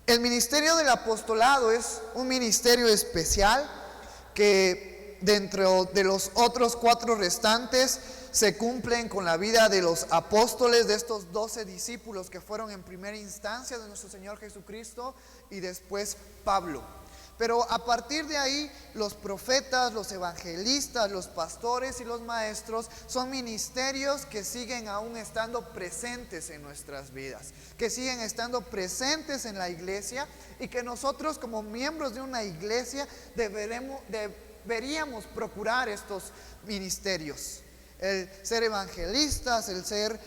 El ministerio del apostolado es un ministerio especial que dentro de los otros 4 restantes se cumplen con la vida de los apóstoles, de estos 12 discípulos que fueron en primera instancia de nuestro Señor Jesucristo, y después Pablo. Pero a partir de ahí, los profetas, los evangelistas, los pastores y los maestros son ministerios que siguen aún estando presentes en nuestras vidas, que siguen estando presentes en la iglesia, y que nosotros como miembros de una iglesia deberíamos procurar estos ministerios. El ser evangelistas, el ser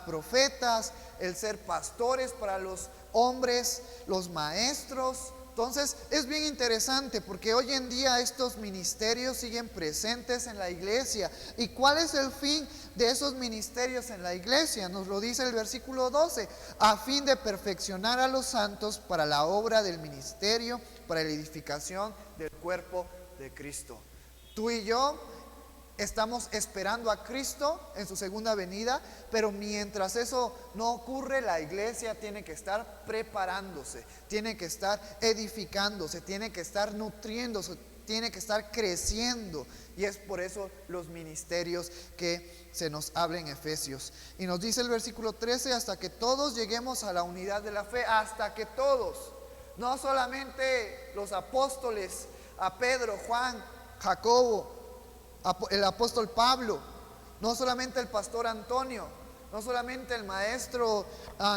profetas, el ser pastores para los hombres, los maestros. Entonces es bien interesante porque hoy en día estos ministerios siguen presentes en la iglesia. ¿Y cuál es el fin de esos ministerios en la iglesia? Nos lo dice el versículo 12: a fin de perfeccionar a los santos para la obra del ministerio, para la edificación del cuerpo de Cristo. Tú y yo estamos esperando a Cristo en su segunda venida, pero mientras eso no ocurre, la iglesia tiene que estar preparándose, tiene que estar edificándose, tiene que estar nutriéndose, tiene que estar creciendo. Y es por eso los ministerios que se nos habla en Efesios. Y nos dice el versículo 13: hasta que todos lleguemos a la unidad de la fe. Hasta que todos, no solamente los apóstoles, a Pedro, Juan, Jacobo, el apóstol Pablo, no solamente el pastor Antonio, no solamente el maestro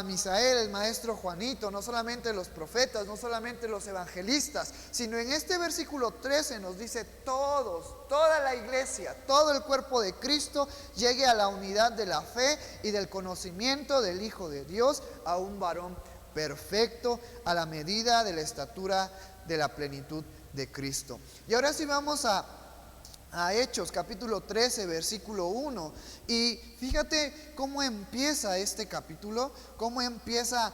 Misael, el maestro Juanito, no solamente los profetas, no solamente los evangelistas, sino en este versículo 13 nos dice todos, toda la iglesia, todo el cuerpo de Cristo llegue a la unidad de la fe y del conocimiento del Hijo de Dios, a un varón perfecto, a la medida de la estatura de la plenitud de Cristo. Y ahora sí vamos a Hechos capítulo 13 versículo 1, y fíjate cómo empieza este capítulo, cómo empieza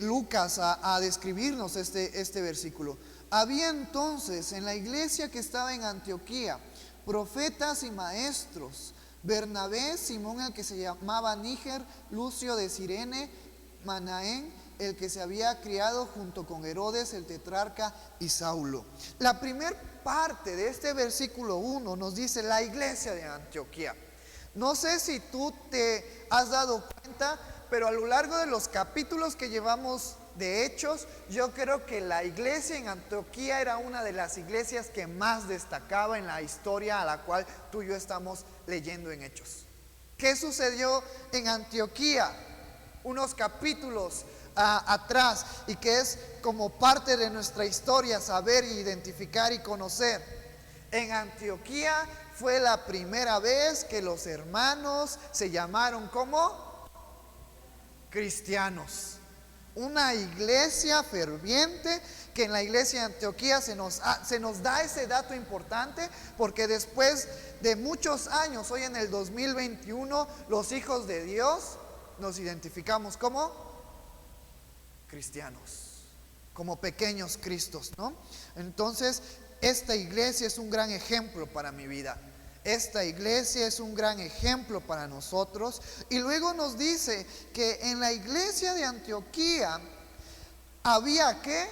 Lucas a describirnos este versículo. Había entonces en la iglesia que estaba en Antioquía profetas y maestros: Bernabé, Simón el que se llamaba Níger, Lucio de Cirene, Manaén el que se había criado junto con Herodes el tetrarca, y Saulo. La primer parte de este versículo 1 nos dice la iglesia de Antioquía. No sé si tú te has dado cuenta, pero a lo largo de los capítulos que llevamos de Hechos, yo creo que la iglesia en Antioquía era una de las iglesias que más destacaba en la historia a la cual tú y yo estamos leyendo en Hechos. ¿Qué sucedió en Antioquía unos capítulos atrás, y que es como parte de nuestra historia saber, identificar y conocer? En Antioquía fue la primera vez que los hermanos se llamaron como cristianos. Una iglesia ferviente, que en la iglesia de Antioquía se nos da ese dato importante, porque después de muchos años, hoy en el 2021, los hijos de Dios nos identificamos como cristianos, como pequeños cristos, ¿no? Entonces, esta iglesia es un gran ejemplo para mi vida. Esta iglesia es un gran ejemplo para nosotros. Y luego nos dice que en la iglesia de Antioquía había ¿qué?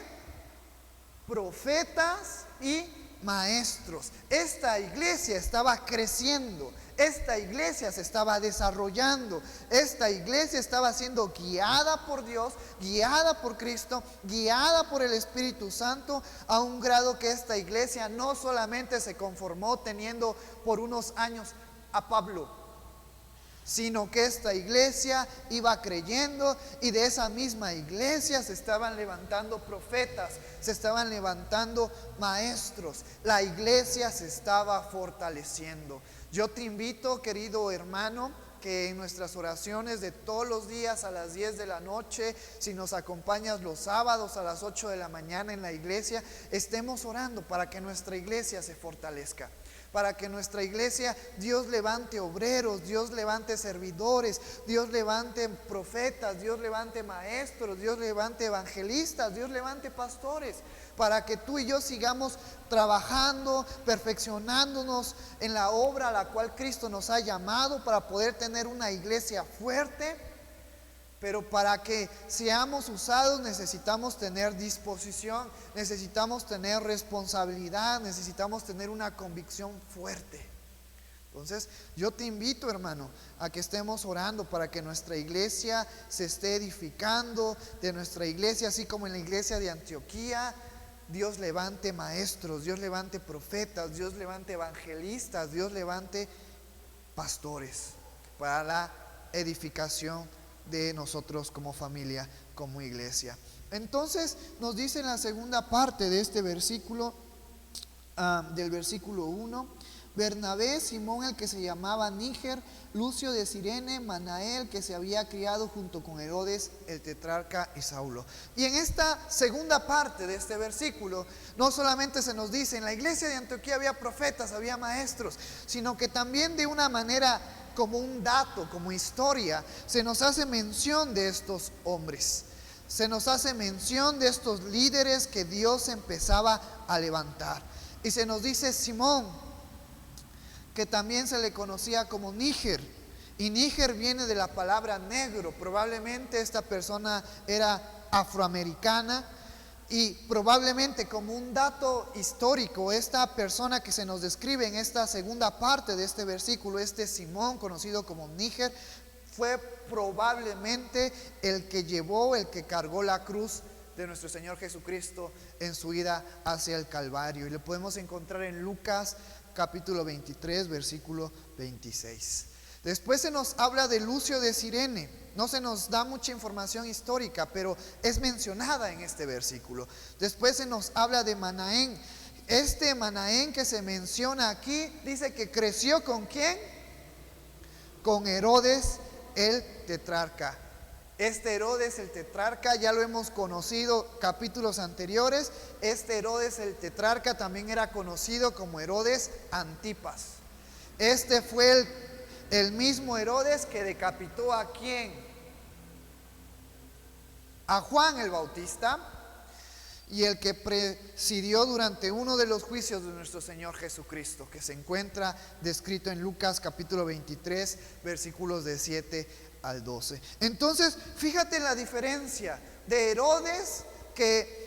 Profetas y maestros. Esta iglesia estaba creciendo, esta iglesia se estaba desarrollando, esta iglesia estaba siendo guiada por Dios, guiada por Cristo, guiada por el Espíritu Santo, a un grado que esta iglesia no solamente se conformó teniendo por unos años a Pablo, sino que esta iglesia iba creyendo, y de esa misma iglesia se estaban levantando profetas, se estaban levantando maestros. La iglesia se estaba fortaleciendo. Yo te invito, querido hermano, que en nuestras oraciones de todos los días a las 10 de la noche, si nos acompañas los sábados a las 8 de la mañana en la iglesia, estemos orando para que nuestra iglesia se fortalezca, para que nuestra iglesia, Dios levante obreros, Dios levante servidores, Dios levante profetas, Dios levante maestros, Dios levante evangelistas, Dios levante pastores, para que tú y yo sigamos trabajando, perfeccionándonos en la obra a la cual Cristo nos ha llamado, para poder tener una iglesia fuerte, Pero para que seamos usados necesitamos tener disposición, necesitamos tener responsabilidad, necesitamos tener una convicción fuerte. Entonces yo te invito, hermano, a que estemos orando para que nuestra iglesia se esté edificando, de nuestra iglesia, así como en la iglesia de Antioquía, Dios levante maestros, Dios levante profetas, Dios levante evangelistas, Dios levante pastores para la edificación de nosotros como familia, como iglesia. Entonces nos dice en la segunda parte de este versículo, del versículo 1, Bernabé, Simón el que se llamaba Níger, Lucio de Cirene, Manael que se había criado junto con Herodes el tetrarca y Saulo. Y en esta segunda parte de este versículo no solamente se nos dice en la iglesia de Antioquía había profetas, había maestros, sino que también de una manera como un dato, como historia, se nos hace mención de estos hombres. Se nos hace mención de estos líderes que Dios empezaba a levantar. Y se nos dice Simón, que también se le conocía como Níger. Y Níger viene de la palabra negro. Probablemente esta persona era afroamericana. Y probablemente como un dato histórico, esta persona que se nos describe en esta segunda parte de este versículo, este Simón conocido como Níger, fue probablemente el que cargó la cruz de nuestro Señor Jesucristo en su ida hacia el Calvario. Y lo podemos encontrar en Lucas capítulo 23, versículo 26. Después se nos habla de Lucio de Cirene. No se nos da mucha información histórica, pero es mencionada en este versículo. Después se nos habla de Manaén. Este Manaén que se menciona aquí, dice que creció ¿con quién? Con Herodes el tetrarca. Este Herodes el tetrarca ya lo hemos conocido capítulos anteriores. Este Herodes el tetrarca también era conocido como Herodes Antipas. Este fue el mismo Herodes que decapitó ¿a quién? A Juan el Bautista, y el que presidió durante uno de los juicios de nuestro Señor Jesucristo, que se encuentra descrito en Lucas capítulo 23, versículos de 7 al 12. Entonces, fíjate la diferencia de Herodes, que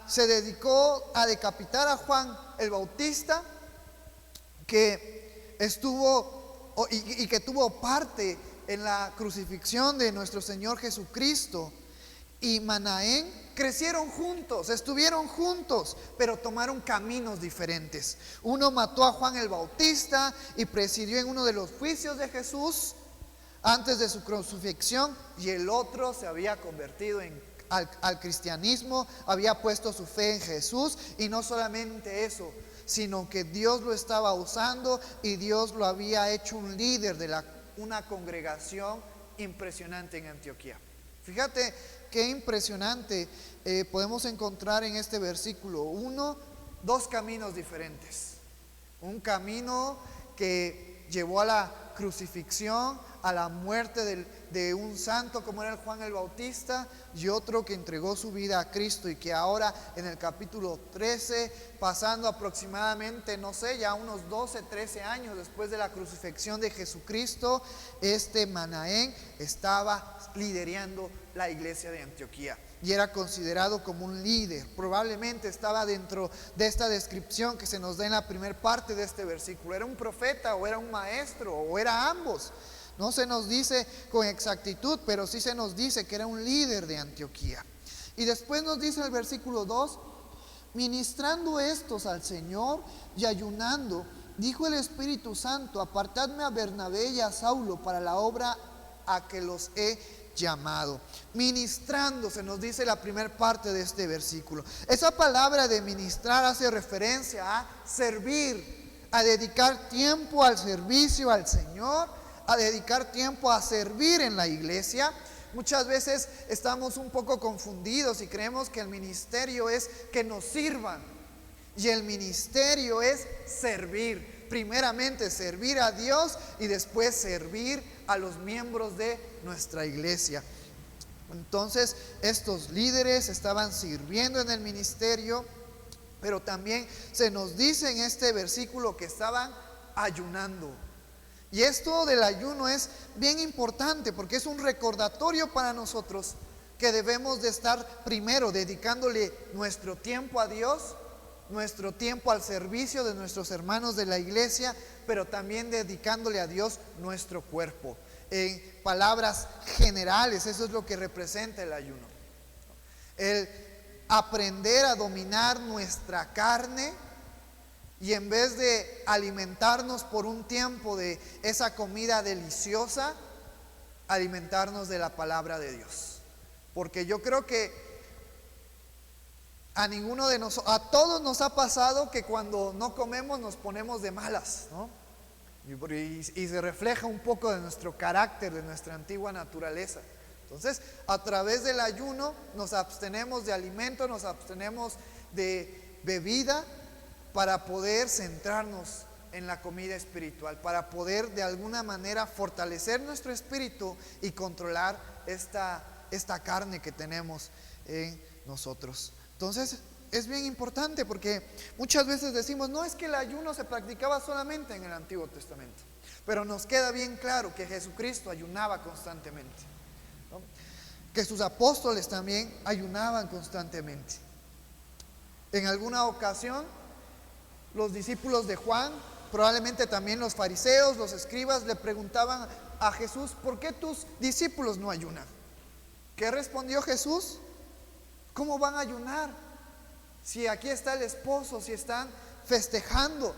se dedicó a decapitar a Juan el Bautista, que estuvo y que tuvo parte en la crucifixión de nuestro Señor Jesucristo, y Manaén, crecieron juntos, estuvieron juntos, pero tomaron caminos diferentes. Uno mató a Juan el Bautista y presidió en uno de los juicios de Jesús antes de su crucifixión, y el otro se había convertido al cristianismo, había puesto su fe en Jesús. Y no solamente eso, sino que Dios lo estaba usando y Dios lo había hecho un líder de una congregación impresionante en Antioquía. Fíjate qué impresionante. Podemos encontrar en este versículo 1 dos caminos diferentes. Un camino que llevó a la crucifixión, a la muerte de un santo como era el Juan el Bautista, y otro que entregó su vida a Cristo, y que ahora en el capítulo 13, pasando aproximadamente, no sé, ya unos 12, 13 años después de la crucifixión de Jesucristo, este Manaén estaba liderando la iglesia de Antioquía y era considerado como un líder. Probablemente estaba dentro de esta descripción que se nos da en la primera parte de este versículo. Era un profeta, o era un maestro, o era ambos. No se nos dice con exactitud, pero sí se nos dice que era un líder de Antioquía. Y después nos dice el versículo 2: ministrando estos al Señor y ayunando, dijo el Espíritu Santo: apartadme a Bernabé y a Saulo para la obra a que los he llamado. Ministrando, se nos dice la primera parte de este versículo. Esa palabra de ministrar hace referencia a servir, a dedicar tiempo al servicio al Señor, a dedicar tiempo a servir en la iglesia. Muchas veces estamos un poco confundidos y creemos que el ministerio es que nos sirvan, y el ministerio es servir. Primeramente servir a Dios y después servir a los miembros de nuestra iglesia. Entonces estos líderes estaban sirviendo en el ministerio, pero también se nos dice en este versículo que estaban ayunando. Y esto del ayuno es bien importante porque es un recordatorio para nosotros que debemos de estar primero dedicándole nuestro tiempo a Dios, nuestro tiempo al servicio de nuestros hermanos de la iglesia, pero también dedicándole a Dios nuestro cuerpo. En palabras generales, eso es lo que representa el ayuno. El aprender a dominar nuestra carne y en vez de alimentarnos por un tiempo de esa comida deliciosa, alimentarnos de la palabra de Dios. Porque yo creo que a ninguno de nosotros, a todos nos ha pasado que cuando no comemos nos ponemos de malas, ¿no? Y se refleja un poco de nuestro carácter, de nuestra antigua naturaleza. Entonces, a través del ayuno nos abstenemos de alimento, nos abstenemos de bebida para poder centrarnos en la comida espiritual, para poder de alguna manera fortalecer nuestro espíritu y controlar esta carne que tenemos en nosotros. Entonces es bien importante porque muchas veces decimos, no, es que el ayuno se practicaba solamente en el Antiguo Testamento, pero nos queda bien claro que Jesucristo ayunaba constantemente, ¿no? Que sus apóstoles también ayunaban constantemente. En alguna ocasión los discípulos de Juan, probablemente también los fariseos, los escribas, le preguntaban a Jesús, ¿por qué tus discípulos no ayunan? ¿Qué respondió Jesús? ¿Cómo van a ayunar? Si aquí está el esposo, si están festejando,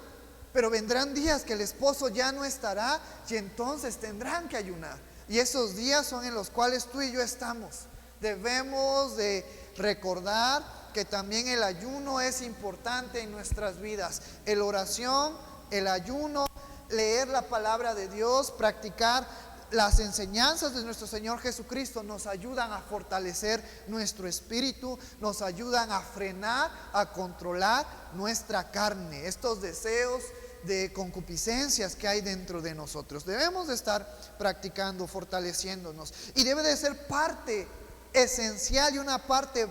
pero vendrán días que el esposo ya no estará y entonces tendrán que ayunar. Y esos días son en los cuales tú y yo estamos. Debemos de recordar que también el ayuno es importante en nuestras vidas. La oración, el ayuno, leer la palabra de Dios, practicar las enseñanzas de nuestro Señor Jesucristo nos ayudan a fortalecer nuestro espíritu, nos ayudan a frenar, a controlar nuestra carne, estos deseos de concupiscencias que hay dentro de nosotros. Debemos de estar practicando, fortaleciéndonos, y debe de ser parte esencial y una parte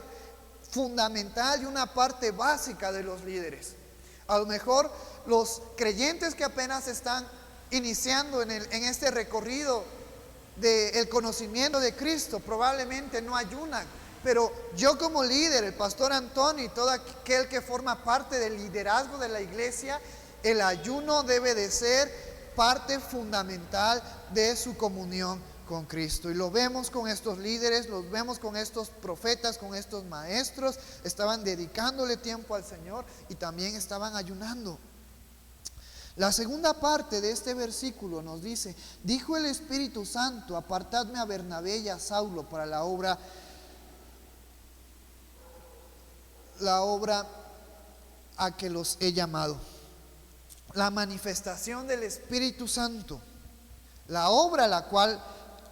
fundamental y una parte básica de los líderes. A lo mejor los creyentes que apenas están iniciando en este recorrido del conocimiento de Cristo probablemente no ayunan, pero yo como líder, el pastor Antonio y todo aquel que forma parte del liderazgo de la iglesia, el ayuno debe de ser parte fundamental de su comunión con Cristo. Y lo vemos con estos líderes, los vemos con estos profetas, con estos maestros. Estaban dedicándole tiempo al Señor y también estaban ayunando. La segunda parte de este versículo nos dice: dijo el Espíritu Santo, apartadme a Bernabé y a Saulo para la obra a que los he llamado. La manifestación del Espíritu Santo, la obra a la cual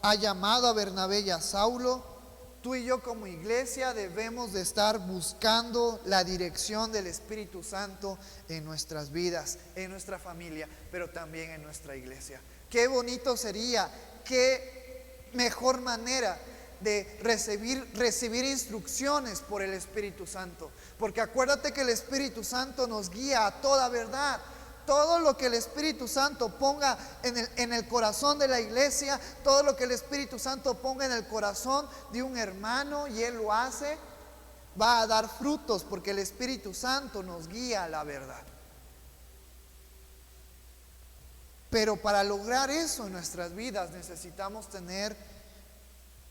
ha llamado a Bernabé y a Saulo. Tú y yo como iglesia debemos de estar buscando la dirección del Espíritu Santo en nuestras vidas, en nuestra familia, pero también en nuestra iglesia. Qué bonito sería, qué mejor manera de recibir instrucciones por el Espíritu Santo, porque acuérdate que el Espíritu Santo nos guía a toda verdad. Todo lo que el Espíritu Santo ponga en el corazón de la iglesia, todo lo que el Espíritu Santo ponga en el corazón de un hermano y él lo hace, va a dar frutos, porque el Espíritu Santo nos guía a la verdad. Pero para lograr eso en nuestras vidas necesitamos tener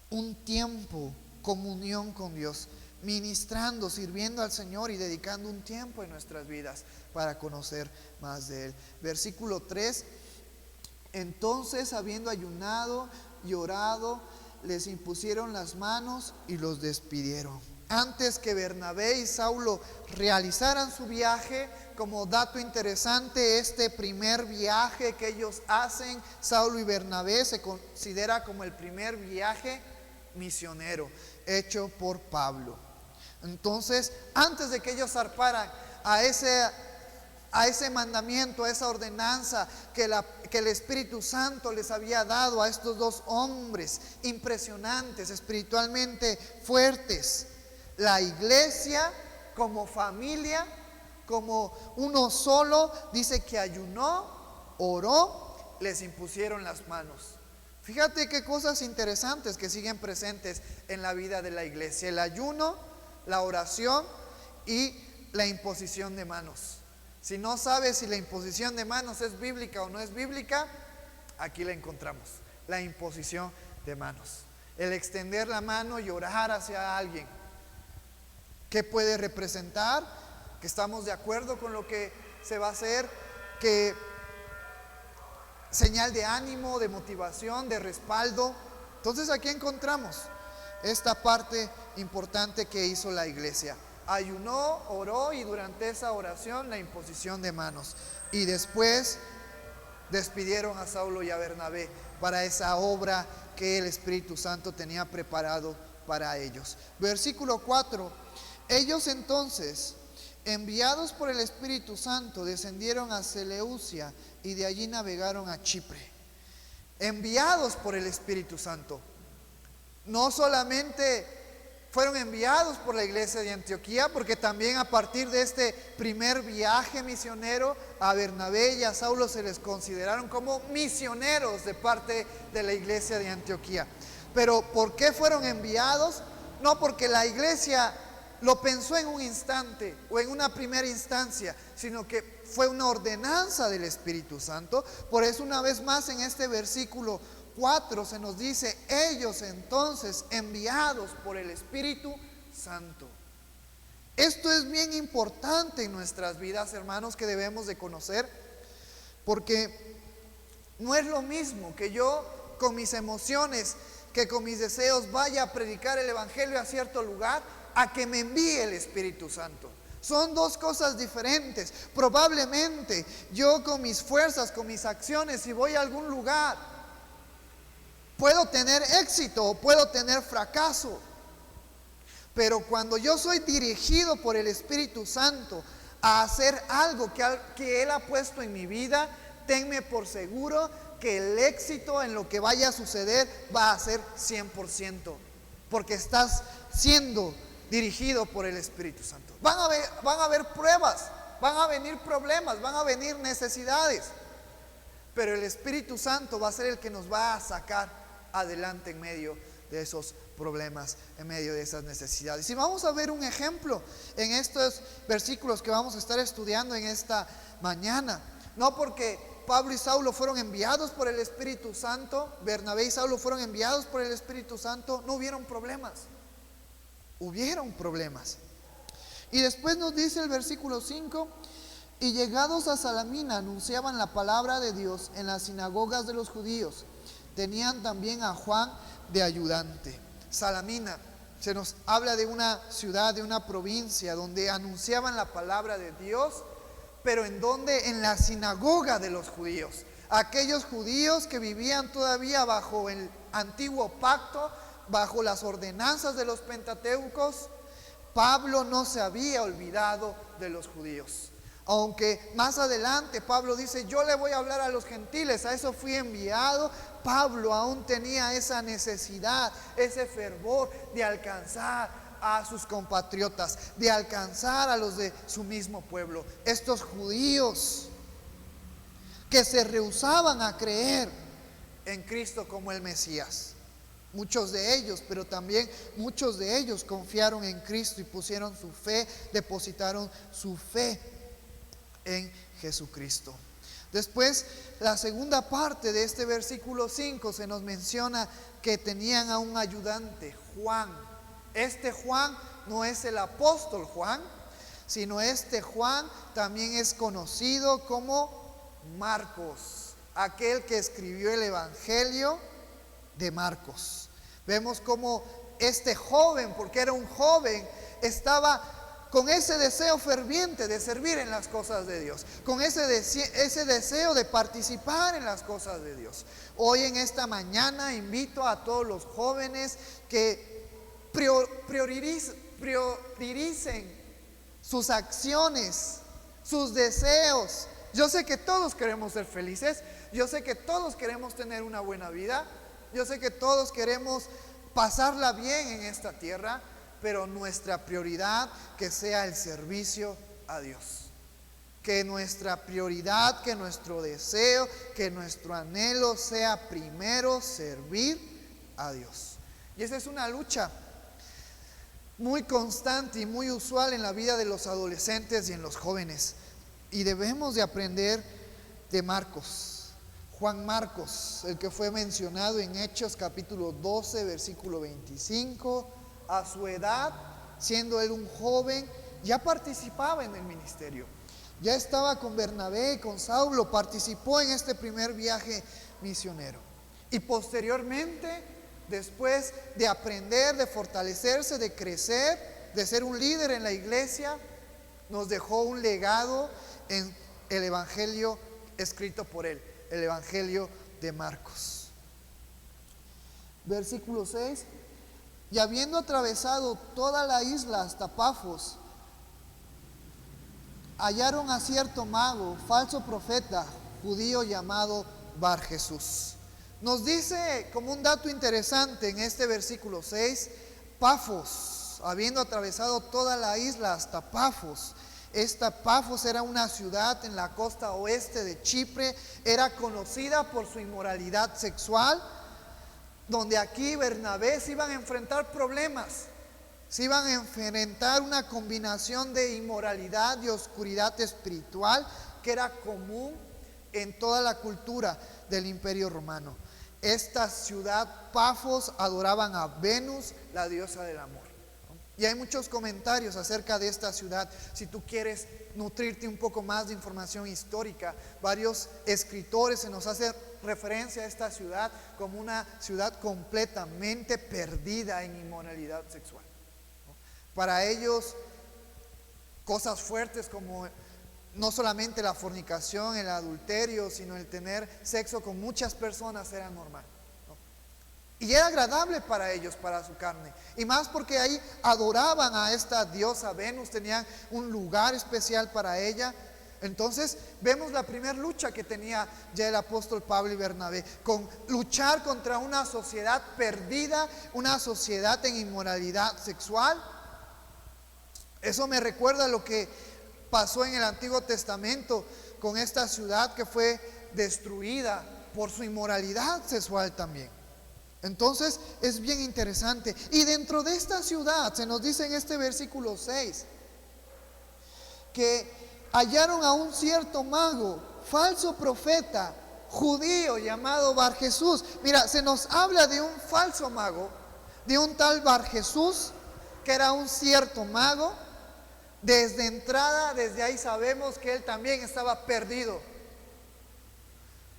un tiempo, comunión con Dios, ministrando, sirviendo al Señor y dedicando un tiempo en nuestras vidas para conocer más de Él. Versículo 3: entonces, habiendo ayunado y orado, les impusieron las manos y los despidieron. Antes que Bernabé y Saulo realizaran su viaje, como dato interesante, este primer viaje que ellos hacen, Saulo y Bernabé, se considera como el primer viaje misionero hecho por Pablo. Entonces, antes de que ellos zarparan a ese mandamiento, a esa ordenanza que el Espíritu Santo les había dado a estos dos hombres impresionantes, espiritualmente fuertes, la iglesia como familia, como uno solo, dice que ayunó, oró les impusieron las manos. Fíjate qué cosas interesantes que siguen presentes en la vida de la iglesia: el ayuno, la oración y la imposición de manos. Si no sabes si la imposición de manos es bíblica o no es bíblica, aquí la encontramos: la imposición de manos. El extender la mano y orar hacia alguien. ¿Qué puede representar? Que estamos de acuerdo con lo que se va a hacer, que señal de ánimo, de motivación, de respaldo. Entonces aquí encontramos esta parte importante que hizo la iglesia. Ayunó, oró, y durante esa oración la imposición de manos. Y después despidieron a Saulo y a Bernabé para esa obra que el Espíritu Santo tenía preparado para ellos. Versículo 4: ellos entonces, enviados por el Espíritu Santo, descendieron a Seleucia y de allí navegaron a Chipre. Enviados por el Espíritu Santo. No solamente fueron enviados por la iglesia de Antioquía, porque también a partir de este primer viaje misionero, a Bernabé y a Saulo se les consideraron como misioneros de parte de la iglesia de Antioquía. Pero ¿por qué fueron enviados? No porque la iglesia lo pensó en un instante o en una primera instancia, sino que fue una ordenanza del Espíritu Santo. Por eso, una vez más, en este versículo 4 se nos dice: ellos entonces, enviados por el Espíritu Santo. Esto es bien importante en nuestras vidas, hermanos, que debemos de conocer, porque no es lo mismo que yo con mis emociones, que con mis deseos vaya a predicar el evangelio a cierto lugar, a que me envíe el Espíritu Santo. Son dos cosas diferentes. Probablemente yo con mis fuerzas, con mis acciones, si voy a algún lugar, puedo tener éxito o puedo tener fracaso. Pero cuando yo soy dirigido por el Espíritu Santo a hacer algo que Él ha puesto en mi vida, tenme por seguro que el éxito en lo que vaya a suceder va a ser 100%, porque estás siendo dirigido por el Espíritu Santo. Van a haber pruebas, van a venir problemas, van a venir necesidades, pero el Espíritu Santo va a ser el que nos va a sacar adelante en medio de esos problemas, en medio de esas necesidades. Y vamos a ver un ejemplo en estos versículos que vamos a estar estudiando en esta mañana. No porque Pablo y Saulo fueron enviados por el Espíritu Santo, Bernabé y Saulo fueron enviados por el Espíritu Santo, no hubieron problemas. Hubieron problemas. Y después nos dice el versículo 5: y llegados a Salamina anunciaban la palabra de Dios en las sinagogas de los judíos. Tenían también a Juan de ayudante. Salamina, se nos habla de una ciudad, de una provincia donde anunciaban la palabra de Dios, pero ¿en dónde? En la sinagoga de los judíos. Aquellos judíos que vivían todavía bajo el antiguo pacto, bajo las ordenanzas de los pentateucos. Pablo no se había olvidado de los judíos. Aunque más adelante Pablo dice: yo le voy a hablar a los gentiles, a eso fui enviado. Pablo aún tenía esa necesidad, ese fervor de alcanzar a sus compatriotas, de alcanzar a los de su mismo pueblo. Estos judíos que se rehusaban a creer en Cristo como el Mesías. Muchos de ellos, pero también muchos de ellos confiaron en Cristo y pusieron su fe, depositaron su fe en Jesucristo. Después, la segunda parte de este versículo 5 se nos menciona que tenían a un ayudante, Juan. Este Juan no es el apóstol Juan, sino este Juan también es conocido como Marcos, aquel que escribió el Evangelio de Marcos. Vemos como este joven, porque era un joven, estaba con ese deseo ferviente de servir en las cosas de Dios, con ese deseo de participar en las cosas de Dios. Hoy en esta mañana invito a todos los jóvenes que prioricen sus acciones, sus deseos. Yo sé que todos queremos ser felices, yo sé que todos queremos tener una buena vida, yo sé que todos queremos pasarla bien en esta tierra, pero nuestra prioridad que sea el servicio a Dios. Que nuestra prioridad, que nuestro deseo, que nuestro anhelo sea primero servir a Dios. Y esa es una lucha muy constante y muy usual en la vida de los adolescentes y en los jóvenes. Y debemos de aprender de Marcos, Juan Marcos, el que fue mencionado en Hechos capítulo 12, versículo 25. A su edad, siendo él un joven, ya participaba en el ministerio. Ya estaba con Bernabé y con Saulo, participó en este primer viaje misionero. Y posteriormente, después de aprender, de fortalecerse, de crecer, de ser un líder en la iglesia, nos dejó un legado en el evangelio escrito por él, el evangelio de Marcos. Versículo 6. Y habiendo atravesado toda la isla hasta Pafos, hallaron a cierto mago, falso profeta, judío llamado Bar Jesús. Nos dice como un dato interesante en este versículo 6, Pafos, habiendo atravesado toda la isla hasta Pafos. Esta Pafos era una ciudad en la costa oeste de Chipre, era conocida por su inmoralidad sexual, donde aquí Bernabé se iban a enfrentar problemas. Se iban a enfrentar una combinación de inmoralidad y oscuridad espiritual que era común en toda la cultura del Imperio Romano. Esta ciudad, Pafos, adoraban a Venus, la diosa del amor. Y hay muchos comentarios acerca de esta ciudad. Si tú quieres nutrirte un poco más de información histórica, varios escritores se nos hacen referencia a esta ciudad como una ciudad completamente perdida en inmoralidad sexual. Para ellos, cosas fuertes como no solamente la fornicación, el adulterio, sino el tener sexo con muchas personas era normal, ¿no? Y era agradable para ellos, para su carne. Y más porque ahí adoraban a esta diosa Venus, tenían un lugar especial para ella. Entonces vemos la primera lucha que tenía ya el apóstol Pablo y Bernabé, con luchar contra una sociedad perdida, una sociedad en inmoralidad sexual. Eso me recuerda lo que pasó en el Antiguo Testamento con esta ciudad que fue destruida por su inmoralidad sexual también. Entonces es bien interesante. Y dentro de esta ciudad se nos dice en este versículo 6 que hallaron a un cierto mago, falso profeta, judío llamado Bar Jesús. Mira, se nos habla de un falso mago, de un tal Bar Jesús, que era un cierto mago. Desde entrada, desde ahí sabemos que él también estaba perdido,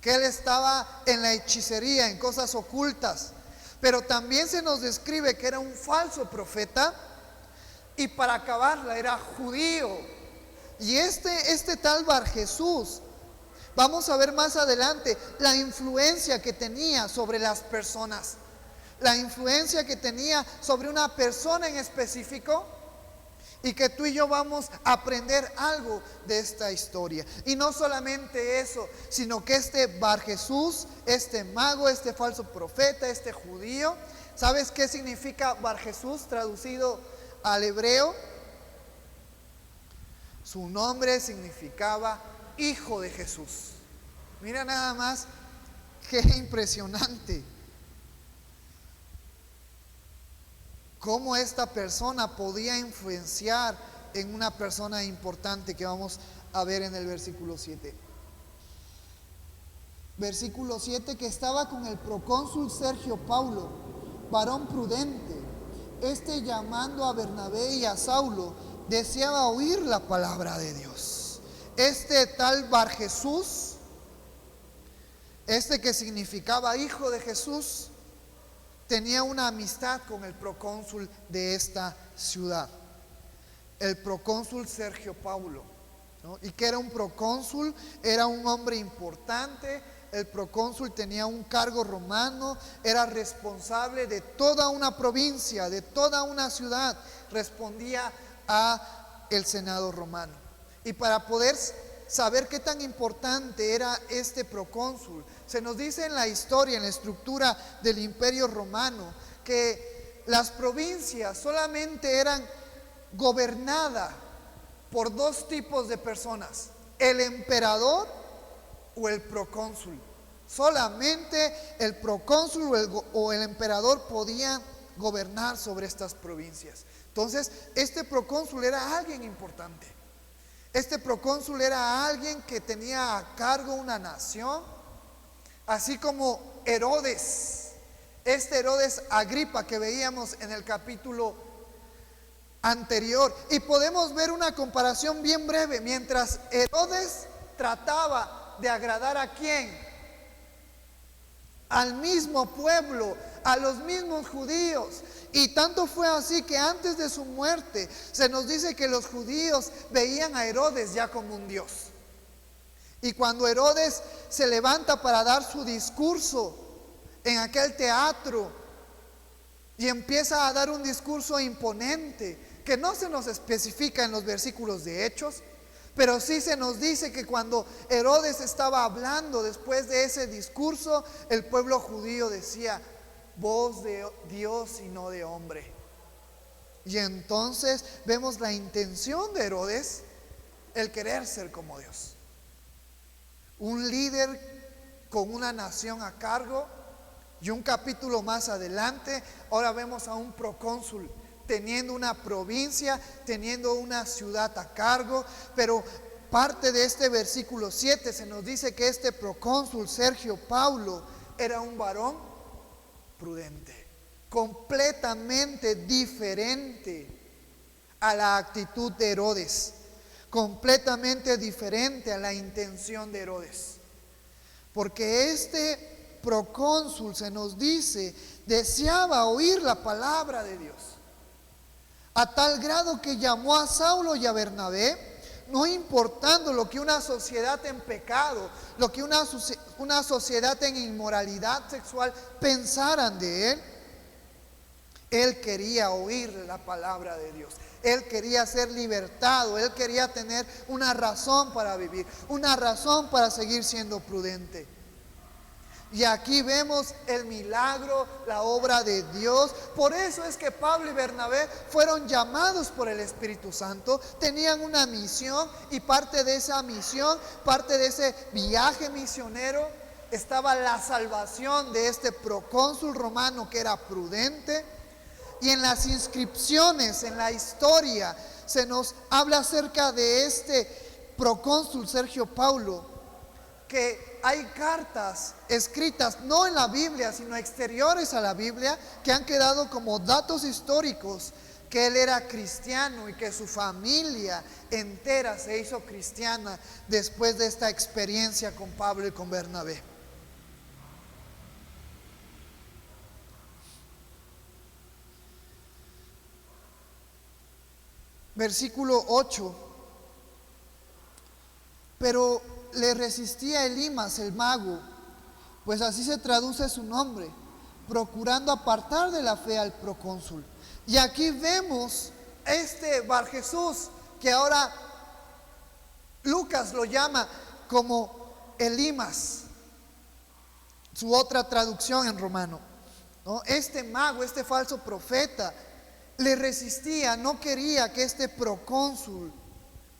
que él estaba en la hechicería, en cosas ocultas. Pero también se nos describe que era un falso profeta, y para acabarla era judío. Y este tal Bar Jesús, vamos a ver más adelante la influencia que tenía sobre las personas, la influencia que tenía sobre una persona en específico. Y que tú y yo vamos a aprender algo de esta historia. Y no solamente eso, sino que este Bar Jesús, este mago, este falso profeta, este judío, ¿sabes qué significa Bar Jesús traducido al hebreo? Su nombre significaba hijo de Jesús. Mira nada más, qué impresionante. Cómo esta persona podía influenciar en una persona importante que vamos a ver en el versículo 7. Versículo 7, que estaba con el procónsul Sergio Paulo, varón prudente. Este, llamando a Bernabé y a Saulo, deseaba oír la palabra de Dios. Este tal Bar Jesús, este que significaba hijo de Jesús, tenía una amistad con el procónsul de esta ciudad, el procónsul Sergio Paulo, ¿no? ¿Y que era un procónsul? Era un hombre importante. El procónsul tenía un cargo romano, era responsable de toda una provincia, de toda una ciudad, respondía a el Senado romano. Y para poder saber qué tan importante era este procónsul, se nos dice en la historia, en la estructura del Imperio Romano, que las provincias solamente eran gobernadas por dos tipos de personas. ¿El emperador o el procónsul? Solamente el procónsul o el emperador podían gobernar sobre estas provincias. Entonces, este procónsul era alguien importante. Este procónsul era alguien que tenía a cargo una nación, así como Herodes. Este Herodes Agripa que veíamos en el capítulo anterior. Y podemos ver una comparación bien breve. Mientras Herodes trataba de agradar ¿a quién? Al mismo pueblo, a los mismos judíos. Y tanto fue así que antes de su muerte se nos dice que los judíos veían a Herodes ya como un dios. Y cuando Herodes se levanta para dar su discurso en aquel teatro y empieza a dar un discurso imponente, que no se nos especifica en los versículos de Hechos, pero sí se nos dice que cuando Herodes estaba hablando después de ese discurso, el pueblo judío decía: voz de Dios y no de hombre. Y entonces vemos la intención de Herodes, el querer ser como Dios. Un líder con una nación a cargo. Y un capítulo más adelante, ahora vemos a un procónsul teniendo una provincia, teniendo una ciudad a cargo. Pero parte de este versículo 7 se nos dice que este procónsul Sergio Paulo era un varón prudente, completamente diferente a la actitud de Herodes, completamente diferente a la intención de Herodes. Porque este procónsul, se nos dice, deseaba oír la palabra de Dios, a tal grado que llamó a Saulo y a Bernabé, no importando lo que una sociedad en pecado, lo que una sociedad en inmoralidad sexual pensaran de él. Él quería oír la palabra de Dios. Él quería ser libertado. Él quería tener una razón para vivir, una razón para seguir siendo prudente. Y aquí vemos el milagro, la obra de Dios. Por eso es que Pablo y Bernabé fueron llamados por el Espíritu Santo. Tenían una misión, y parte de esa misión, parte de ese viaje misionero, estaba la salvación de este procónsul romano que era prudente. Y en las inscripciones, en la historia, se nos habla acerca de este procónsul Sergio Paulo, que hay cartas escritas no en la Biblia, sino exteriores a la Biblia, que han quedado como datos históricos, que él era cristiano y que su familia entera se hizo cristiana después de esta experiencia con Pablo y con Bernabé. Versículo 8. Pero le resistía Elimas el mago, pues así se traduce su nombre, procurando apartar de la fe al procónsul. Y aquí vemos este Barjesús, que ahora Lucas lo llama como Elimas, su otra traducción en romano, ¿no? Este mago, este falso profeta, le resistía, no quería que este procónsul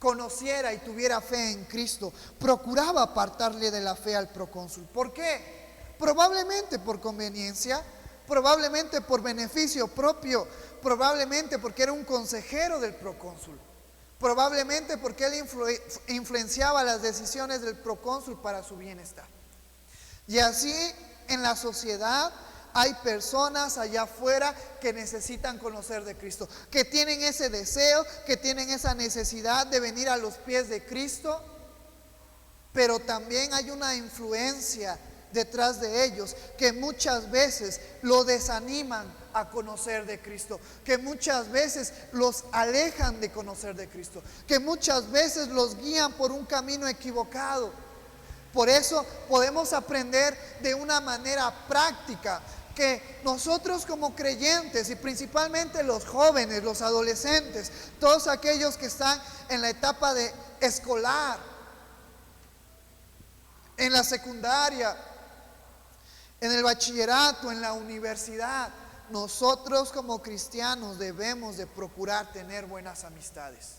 conociera y tuviera fe en Cristo. Procuraba apartarle de la fe al procónsul. ¿Por qué? Probablemente por conveniencia, probablemente por beneficio propio, probablemente porque era un consejero del procónsul, probablemente porque él influenciaba las decisiones del procónsul para su bienestar. Y así en la sociedad hay personas allá afuera que necesitan conocer de Cristo, que tienen ese deseo, que tienen esa necesidad de venir a los pies de Cristo, pero también hay una influencia detrás de ellos que muchas veces lo desaniman a conocer de Cristo, que muchas veces los alejan de conocer de Cristo, que muchas veces los guían por un camino equivocado. Por eso podemos aprender de una manera práctica que nosotros como creyentes, y principalmente los jóvenes, los adolescentes, todos aquellos que están en la etapa de escolar, en la secundaria, en el bachillerato, en la universidad, nosotros como cristianos debemos de procurar tener buenas amistades.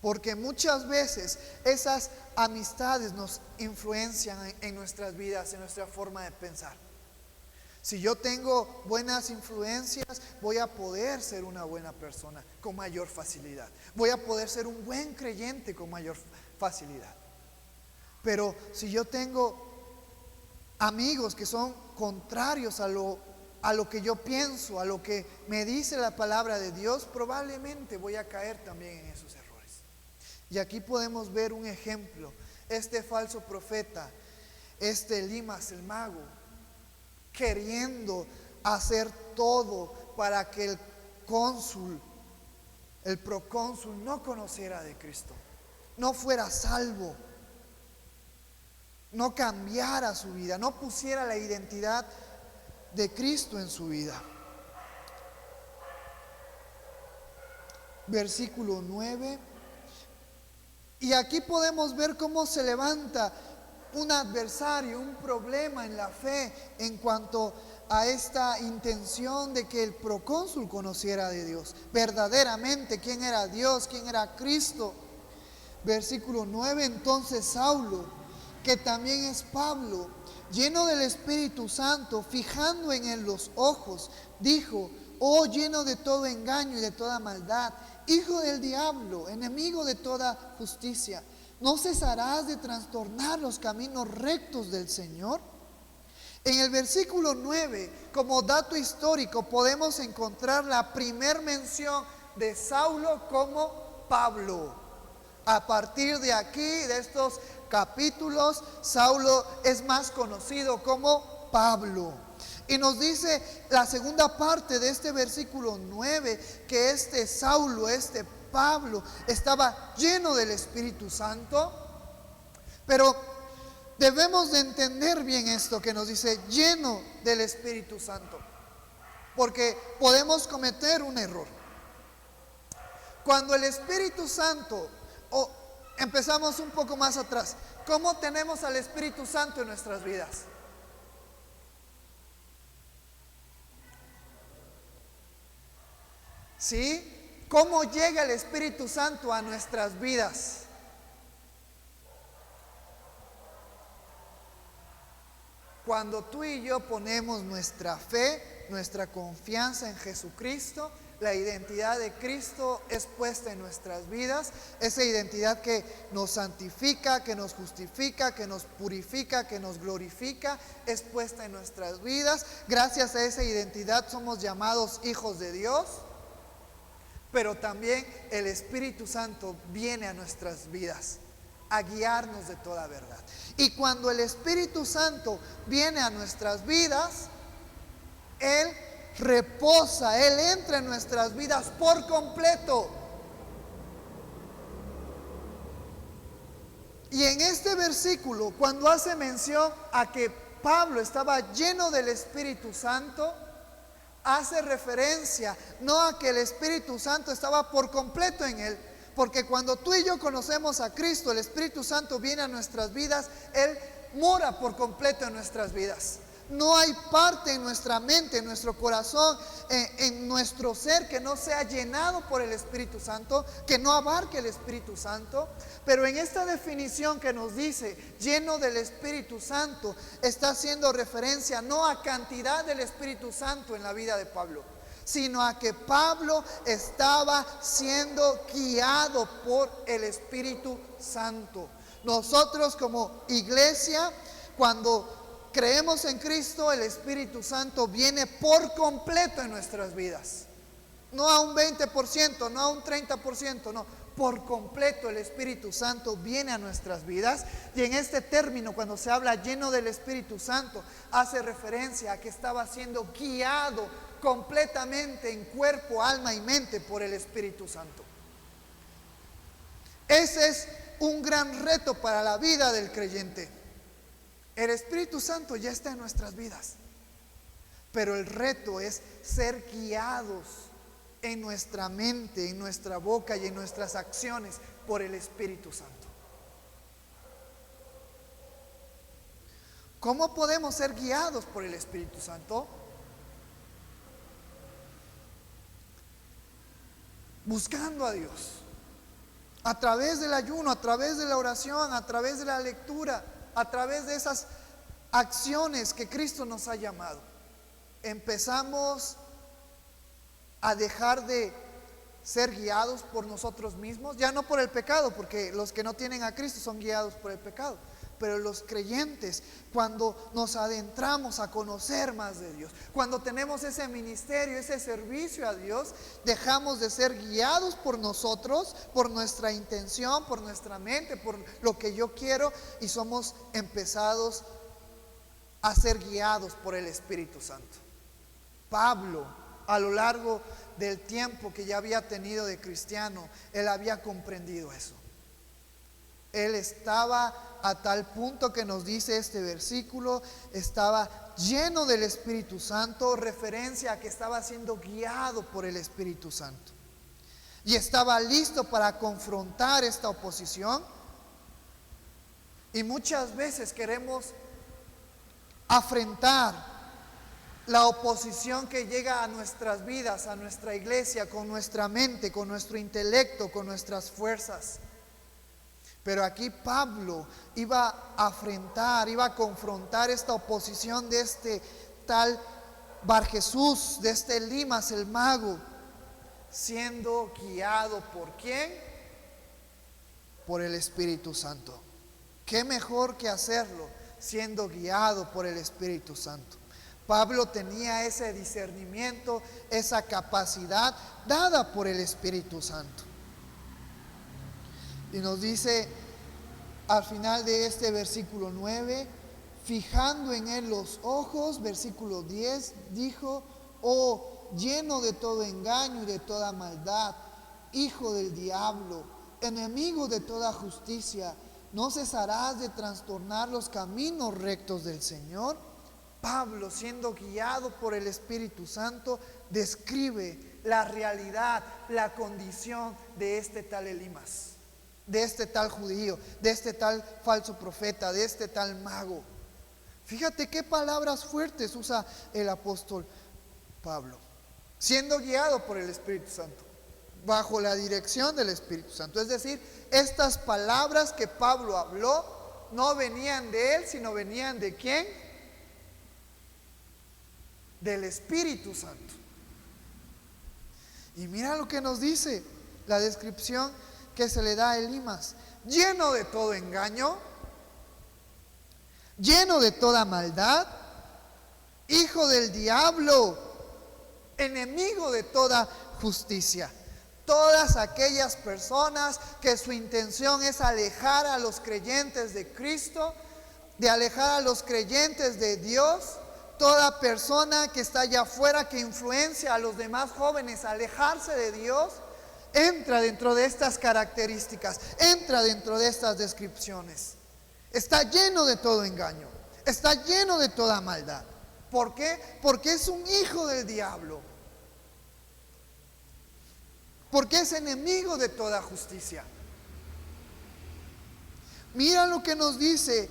Porque muchas veces esas amistades nos influencian en nuestras vidas, en nuestra forma de pensar. Si yo tengo buenas influencias, voy a poder ser una buena persona con mayor facilidad. Voy a poder ser un buen creyente con mayor facilidad. Pero si yo tengo amigos que son contrarios a lo que yo pienso, a lo que me dice la palabra de Dios, probablemente voy a caer también en esos errores. Y aquí podemos ver un ejemplo. Este falso profeta, Elimas el mago, queriendo hacer todo para que el cónsul, el procónsul, no conociera de Cristo, no fuera salvo, no cambiara su vida, no pusiera la identidad de Cristo en su vida. Versículo 9. Y aquí podemos ver cómo se levanta un adversario, un problema en la fe en cuanto a esta intención de que el procónsul conociera de Dios, verdaderamente quién era Dios, quién era Cristo. Versículo 9, entonces Saulo, que también es Pablo, lleno del Espíritu Santo, fijando en él los ojos, dijo: oh, lleno de todo engaño y de toda maldad, hijo del diablo, enemigo de toda justicia, ¿no cesarás de trastornar los caminos rectos del Señor? En el versículo 9, como dato histórico, podemos encontrar la primer mención de Saulo como Pablo. A partir de aquí, de estos capítulos, Saulo es más conocido como Pablo. Y nos dice la segunda parte de este versículo 9 que Saulo, Pablo, estaba lleno del Espíritu Santo. Pero debemos de entender bien esto que nos dice, lleno del Espíritu Santo, porque podemos cometer un error. Cuando el Espíritu Santo, empezamos un poco más atrás, ¿cómo tenemos al Espíritu Santo en nuestras vidas? ¿Sí? ¿Cómo llega el Espíritu Santo a nuestras vidas? Cuando tú y yo ponemos nuestra fe, nuestra confianza en Jesucristo, la identidad de Cristo es puesta en nuestras vidas, esa identidad que nos santifica, que nos justifica, que nos purifica, que nos glorifica, es puesta en nuestras vidas. Gracias a esa identidad somos llamados hijos de Dios. Pero también el Espíritu Santo viene a nuestras vidas a guiarnos de toda verdad. Y cuando el Espíritu Santo viene a nuestras vidas, Él reposa, Él entra en nuestras vidas por completo. Y en este versículo, cuando hace mención a que Pablo estaba lleno del Espíritu Santo, hace referencia no a que el Espíritu Santo estaba por completo en él, porque cuando tú y yo conocemos a Cristo, el Espíritu Santo viene a nuestras vidas, Él mora por completo en nuestras vidas. No hay parte en nuestra mente, en nuestro corazón, en nuestro ser que no sea llenado por el Espíritu Santo, que no abarque el Espíritu Santo. Pero en esta definición que nos dice lleno del Espíritu Santo, está haciendo referencia no a cantidad del Espíritu Santo en la vida de Pablo, sino a que Pablo estaba siendo guiado por el Espíritu Santo. Nosotros como iglesia, cuando creemos en Cristo, el Espíritu Santo viene por completo en nuestras vidas. No a un 20%, no a un 30%, no. Por completo el Espíritu Santo viene a nuestras vidas. Y en este término, cuando se habla lleno del Espíritu Santo, hace referencia a que estaba siendo guiado completamente en cuerpo, alma y mente por el Espíritu Santo. Ese es un gran reto para la vida del creyente. El Espíritu Santo ya está en nuestras vidas, pero el reto es ser guiados en nuestra mente, en nuestra boca y en nuestras acciones por el Espíritu Santo. ¿Cómo podemos ser guiados por el Espíritu Santo? Buscando a Dios, A través del ayuno, a través de la oración, a través de la lectura, a través de esas acciones que Cristo nos ha llamado, empezamos a dejar de ser guiados por nosotros mismos, ya no por el pecado, porque los que no tienen a Cristo son guiados por el pecado, pero los creyentes, cuando nos adentramos a conocer más de Dios, cuando tenemos ese ministerio, ese servicio a Dios, dejamos de ser guiados por nosotros, por nuestra intención, por nuestra mente, por lo que yo quiero, y somos empezados a ser guiados por el Espíritu Santo. Pablo, a lo largo del tiempo que ya había tenido de cristiano, él había comprendido eso. Él estaba a tal punto que nos dice este versículo, estaba lleno del Espíritu Santo, referencia a que estaba siendo guiado por el Espíritu Santo. Y estaba listo para confrontar esta oposición. Y muchas veces queremos afrontar la oposición que llega a nuestras vidas, a nuestra iglesia, con nuestra mente, con nuestro intelecto, con nuestras fuerzas. Pero aquí Pablo iba a afrontar, iba a confrontar esta oposición de este tal Bar Jesús, de este Elimas el mago, siendo guiado ¿por quién? Por el Espíritu Santo. ¿Qué mejor que hacerlo siendo guiado por el Espíritu Santo? Pablo tenía ese discernimiento, esa capacidad dada por el Espíritu Santo. Y nos dice al final de este versículo 9, fijando en él los ojos, versículo 10, dijo: oh, lleno de todo engaño y de toda maldad, hijo del diablo, enemigo de toda justicia, ¿no cesarás de trastornar los caminos rectos del Señor? Pablo, siendo guiado por el Espíritu Santo, describe la realidad, la condición de este tal Elimas, de este tal judío, de este tal falso profeta, de este tal mago. Fíjate qué palabras fuertes usa el apóstol Pablo, siendo guiado por el Espíritu Santo, bajo la dirección del Espíritu Santo. Es decir, estas palabras que Pablo habló no venían de él, sino venían ¿de quién? Del Espíritu Santo. Y mira lo que nos dice la descripción que se le da a Elimas: lleno de todo engaño, lleno de toda maldad, hijo del diablo, enemigo de toda justicia. Todas aquellas personas que su intención es alejar a los creyentes de Cristo, de alejar a los creyentes de Dios, toda persona que está allá afuera que influencia a los demás jóvenes a alejarse de Dios, entra dentro de estas características, entra dentro de estas descripciones. Está lleno de todo engaño, está lleno de toda maldad. ¿Por qué? Porque es un hijo del diablo, porque es enemigo de toda justicia. Mira lo que nos dice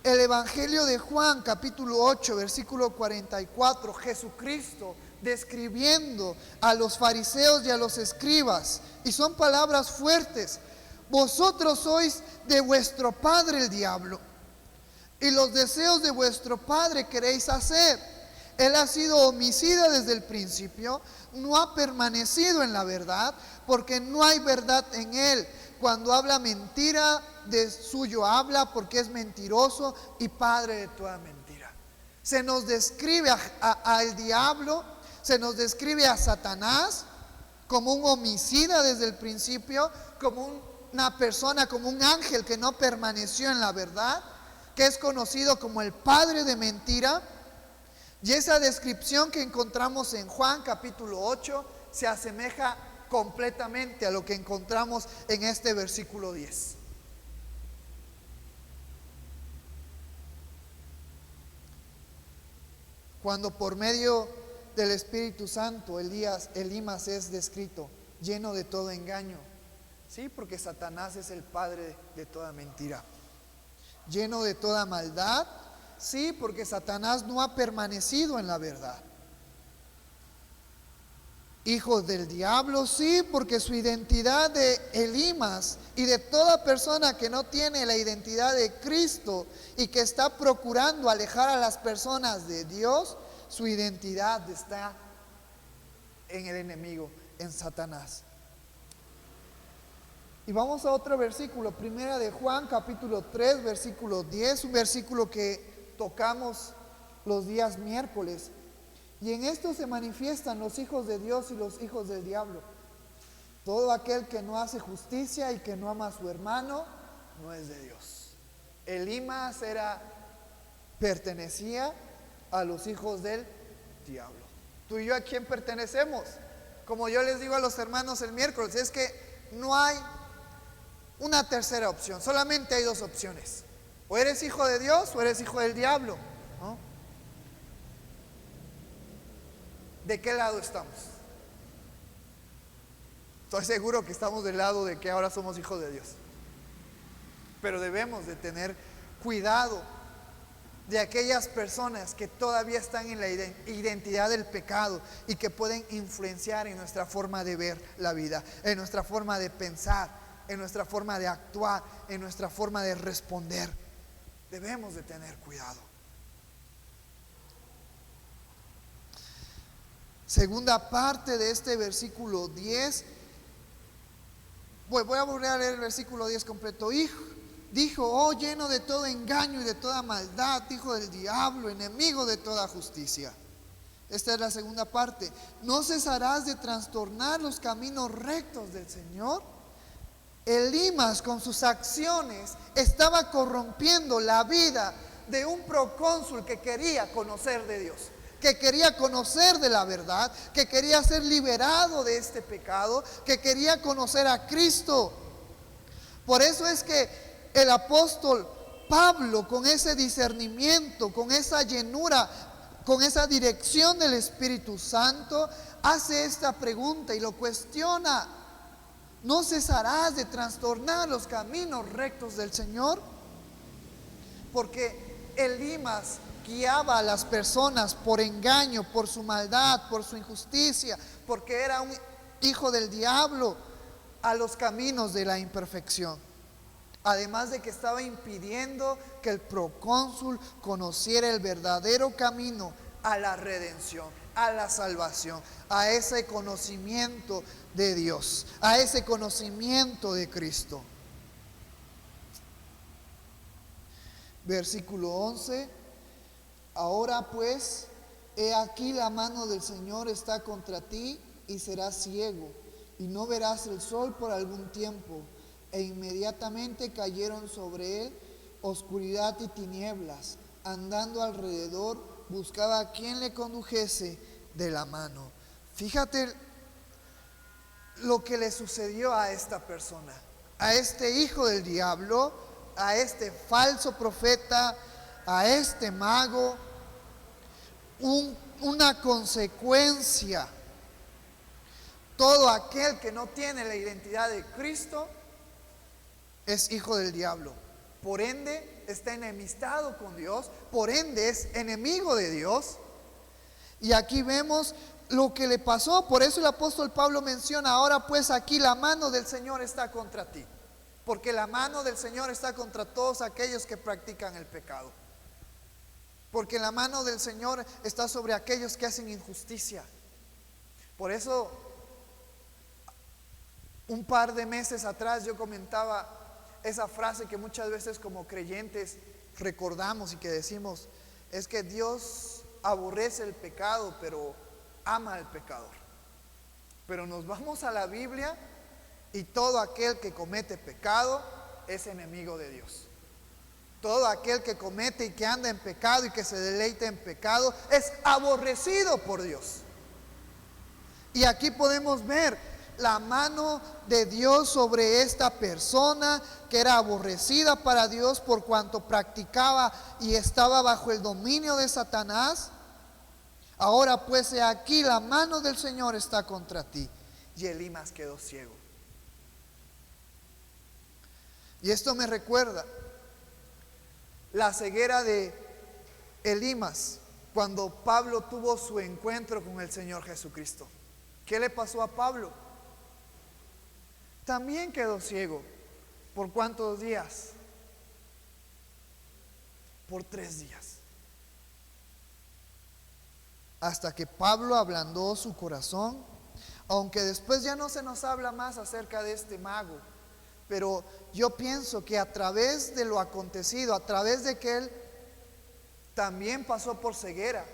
el Evangelio de Juan, capítulo 8, versículo 44, Jesucristo describiendo a los fariseos y a los escribas, y son palabras fuertes: vosotros sois de vuestro padre el diablo, y los deseos de vuestro padre queréis hacer. Él ha sido homicida desde el principio, no ha permanecido en la verdad, porque no hay verdad en él. Cuando habla mentira, de suyo habla, porque es mentiroso y padre de toda mentira. Se nos describe al diablo, se nos describe a Satanás como un homicida desde el principio, como una persona, como un ángel que no permaneció en la verdad, que es conocido como el padre de mentira. Y esa descripción que encontramos en Juan capítulo 8 se asemeja completamente a lo que encontramos en este versículo 10. Cuando por medio del Espíritu Santo Elimas es descrito lleno de todo engaño, sí, porque Satanás es el padre de toda mentira. Lleno de toda maldad, sí, porque Satanás no ha permanecido en la verdad. hijos del diablo, sí, porque su identidad de Elimas y de toda persona que no tiene la identidad de Cristo y que está procurando alejar a las personas de Dios, su identidad está en el enemigo, en Satanás. Y vamos a otro versículo, primera de Juan, capítulo 3, versículo 10, un versículo que tocamos los días miércoles. Y en esto se manifiestan los hijos de Dios y los hijos del diablo. Todo aquel que no hace justicia y que no ama a su hermano, no es de Dios. Elimas pertenecía a los hijos del diablo. Tú y yo, ¿a quién pertenecemos? Como yo les digo a los hermanos el miércoles, es que no hay una tercera opción, solamente hay dos opciones. O eres hijo de Dios o eres hijo del diablo, ¿no? ¿De qué lado estamos? Estoy seguro que estamos del lado de que ahora somos hijos de Dios. Pero debemos de tener cuidado de aquellas personas que todavía están en la identidad del pecado y que pueden influenciar en nuestra forma de ver la vida, en nuestra forma de pensar, en nuestra forma de actuar, en nuestra forma de responder. Debemos de tener cuidado. Segunda parte de este versículo 10. Voy a volver a leer el versículo 10 completo. Dijo, oh lleno de todo engaño y de toda maldad, hijo del diablo, enemigo de toda justicia. Esta es la segunda parte. ¿No cesarás de trastornar los caminos rectos del Señor? Elimas con sus acciones estaba corrompiendo la vida de un procónsul que quería conocer de Dios, que quería conocer de la verdad, que quería ser liberado de este pecado, que quería conocer a Cristo. Por eso es que el apóstol Pablo, con ese discernimiento, con esa llenura, con esa dirección del Espíritu Santo, hace esta pregunta y lo cuestiona: ¿no cesarás de trastornar los caminos rectos del Señor? Porque Elimas guiaba a las personas por engaño, por su maldad, por su injusticia, porque era un hijo del diablo, a los caminos de la imperfección. Además de que estaba impidiendo que el procónsul conociera el verdadero camino a la redención, a la salvación, a ese conocimiento de Dios, a ese conocimiento de Cristo. Versículo 11. Ahora pues, he aquí la mano del Señor está contra ti y serás ciego y no verás el sol por algún tiempo. E inmediatamente cayeron sobre él oscuridad y tinieblas. Andando alrededor, buscaba a quien le condujese de la mano. Fíjate lo que le sucedió a esta persona, a este hijo del diablo, a este falso profeta, a este mago. Una consecuencia. Todo aquel que no tiene la identidad de Cristo es hijo del diablo. Por ende, está enemistado con Dios. Por ende, es enemigo de Dios. Y aquí vemos lo que le pasó. Por eso el apóstol Pablo menciona: ahora pues aquí la mano del Señor está contra ti. Porque la mano del Señor está contra todos aquellos que practican el pecado. Porque la mano del Señor está sobre aquellos que hacen injusticia. Por eso, un par de meses atrás yo comentaba esa frase que muchas veces como creyentes recordamos y que decimos: es que Dios aborrece el pecado, pero ama al pecador. Pero nos vamos a la Biblia y todo aquel que comete pecado es enemigo de Dios. Todo aquel que comete y que anda en pecado y que se deleita en pecado es aborrecido por Dios. Y aquí podemos ver la mano de Dios sobre esta persona que era aborrecida para Dios por cuanto practicaba y estaba bajo el dominio de Satanás. Ahora pues he aquí la mano del Señor está contra ti. Y Elimas quedó ciego. Y esto me recuerda la ceguera de Elimas cuando Pablo tuvo su encuentro con el Señor Jesucristo. ¿Qué le pasó a Pablo? También quedó ciego. ¿Por cuántos días? Por 3 días. Hasta que Pablo ablandó su corazón, aunque después ya no se nos habla más acerca de este mago. Pero yo pienso que a través de lo acontecido, a través de que él también pasó por ceguera,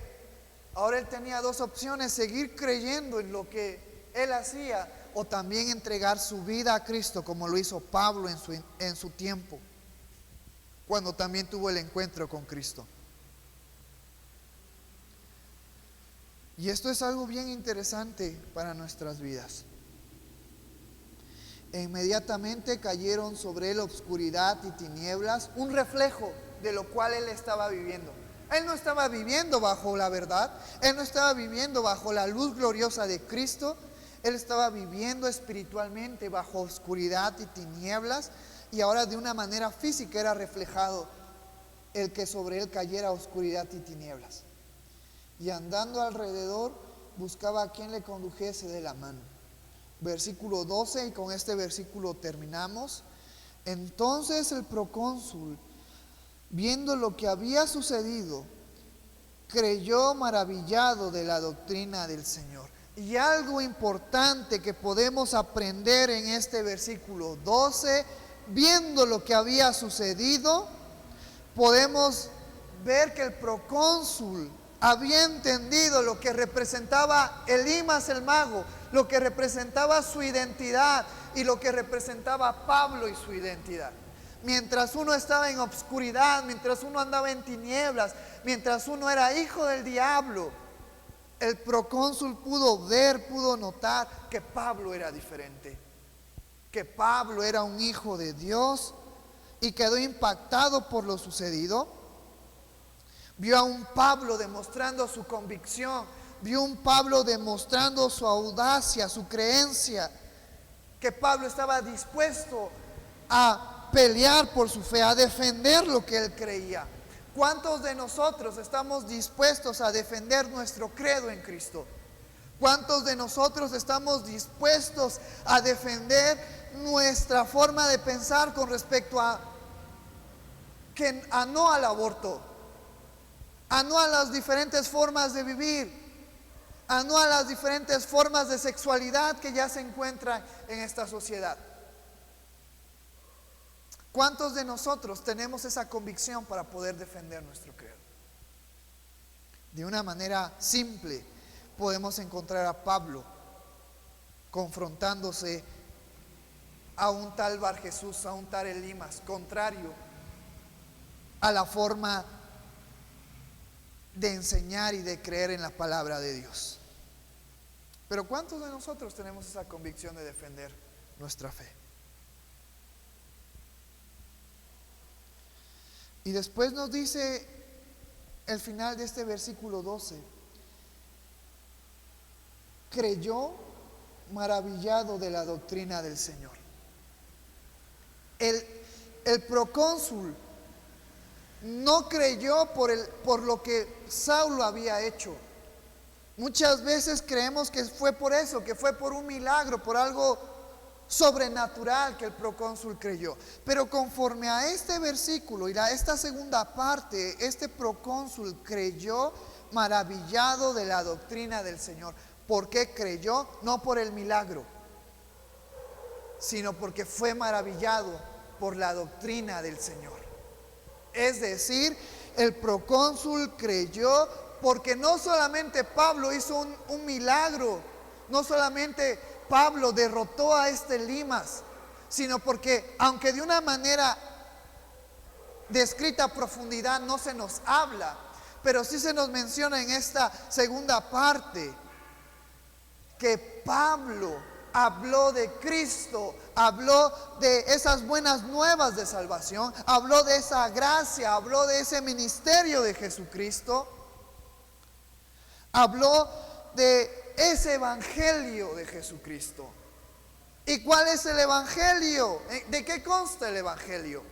ahora él tenía 2 opciones: seguir creyendo en lo que él hacía, o también entregar su vida a Cristo, como lo hizo Pablo en su tiempo, cuando también tuvo el encuentro con Cristo. Y esto es algo bien interesante para nuestras vidas. E inmediatamente cayeron sobre él obscuridad y tinieblas, un reflejo de lo cual él estaba viviendo. Él no estaba viviendo bajo la verdad, él no estaba viviendo bajo la luz gloriosa de Cristo, él estaba viviendo espiritualmente bajo oscuridad y tinieblas, y ahora de una manera física era reflejado el que sobre él cayera oscuridad y tinieblas. Y andando alrededor buscaba a quien le condujese de la mano. Versículo 12, y con este versículo terminamos. Entonces el procónsul, viendo lo que había sucedido, creyó maravillado de la doctrina del Señor. Y algo importante que podemos aprender en este versículo 12, viendo lo que había sucedido, podemos ver que el procónsul había entendido lo que representaba Elimas el mago, lo que representaba su identidad y lo que representaba Pablo y su identidad. Mientras uno estaba en obscuridad, mientras uno andaba en tinieblas, mientras uno era hijo del diablo, el procónsul pudo ver, pudo notar que Pablo era diferente, que Pablo era un hijo de Dios, y quedó impactado por lo sucedido. Vio a un Pablo demostrando su convicción, vio un Pablo demostrando su audacia, su creencia, que Pablo estaba dispuesto a pelear por su fe, a defender lo que él creía. ¿Cuántos de nosotros estamos dispuestos a defender nuestro credo en Cristo? ¿Cuántos de nosotros estamos dispuestos a defender nuestra forma de pensar con respecto a no al aborto, a no a las diferentes formas de vivir, a no a las diferentes formas de sexualidad que ya se encuentran en esta sociedad? ¿Cuántos de nosotros tenemos esa convicción para poder defender nuestro credo? De una manera simple podemos encontrar a Pablo confrontándose a un tal Bar Jesús, a un tal Elimas, contrario a la forma de enseñar y de creer en la palabra de Dios. Pero ¿cuántos de nosotros tenemos esa convicción de defender nuestra fe? Y después nos dice el final de este versículo 12: creyó maravillado de la doctrina del Señor. El procónsul no creyó por lo que Saulo había hecho. Muchas veces creemos que fue por eso, que fue por un milagro, por algo sobrenatural que el procónsul creyó. Pero conforme a este versículo y a esta segunda parte, este procónsul creyó maravillado de la doctrina del Señor. ¿Por qué creyó? No por el milagro, sino porque fue maravillado por la doctrina del Señor. Es decir, el procónsul creyó porque no solamente Pablo hizo un milagro, no solamente Pablo derrotó a este Elimas, sino porque, aunque de una manera descrita a profundidad no se nos habla, pero sí se nos menciona en esta segunda parte que Pablo habló de Cristo, habló de esas buenas nuevas de salvación, habló de esa gracia, habló de ese ministerio de Jesucristo, habló de ese evangelio de Jesucristo. ¿Y cuál es el evangelio? ¿De qué consta el evangelio?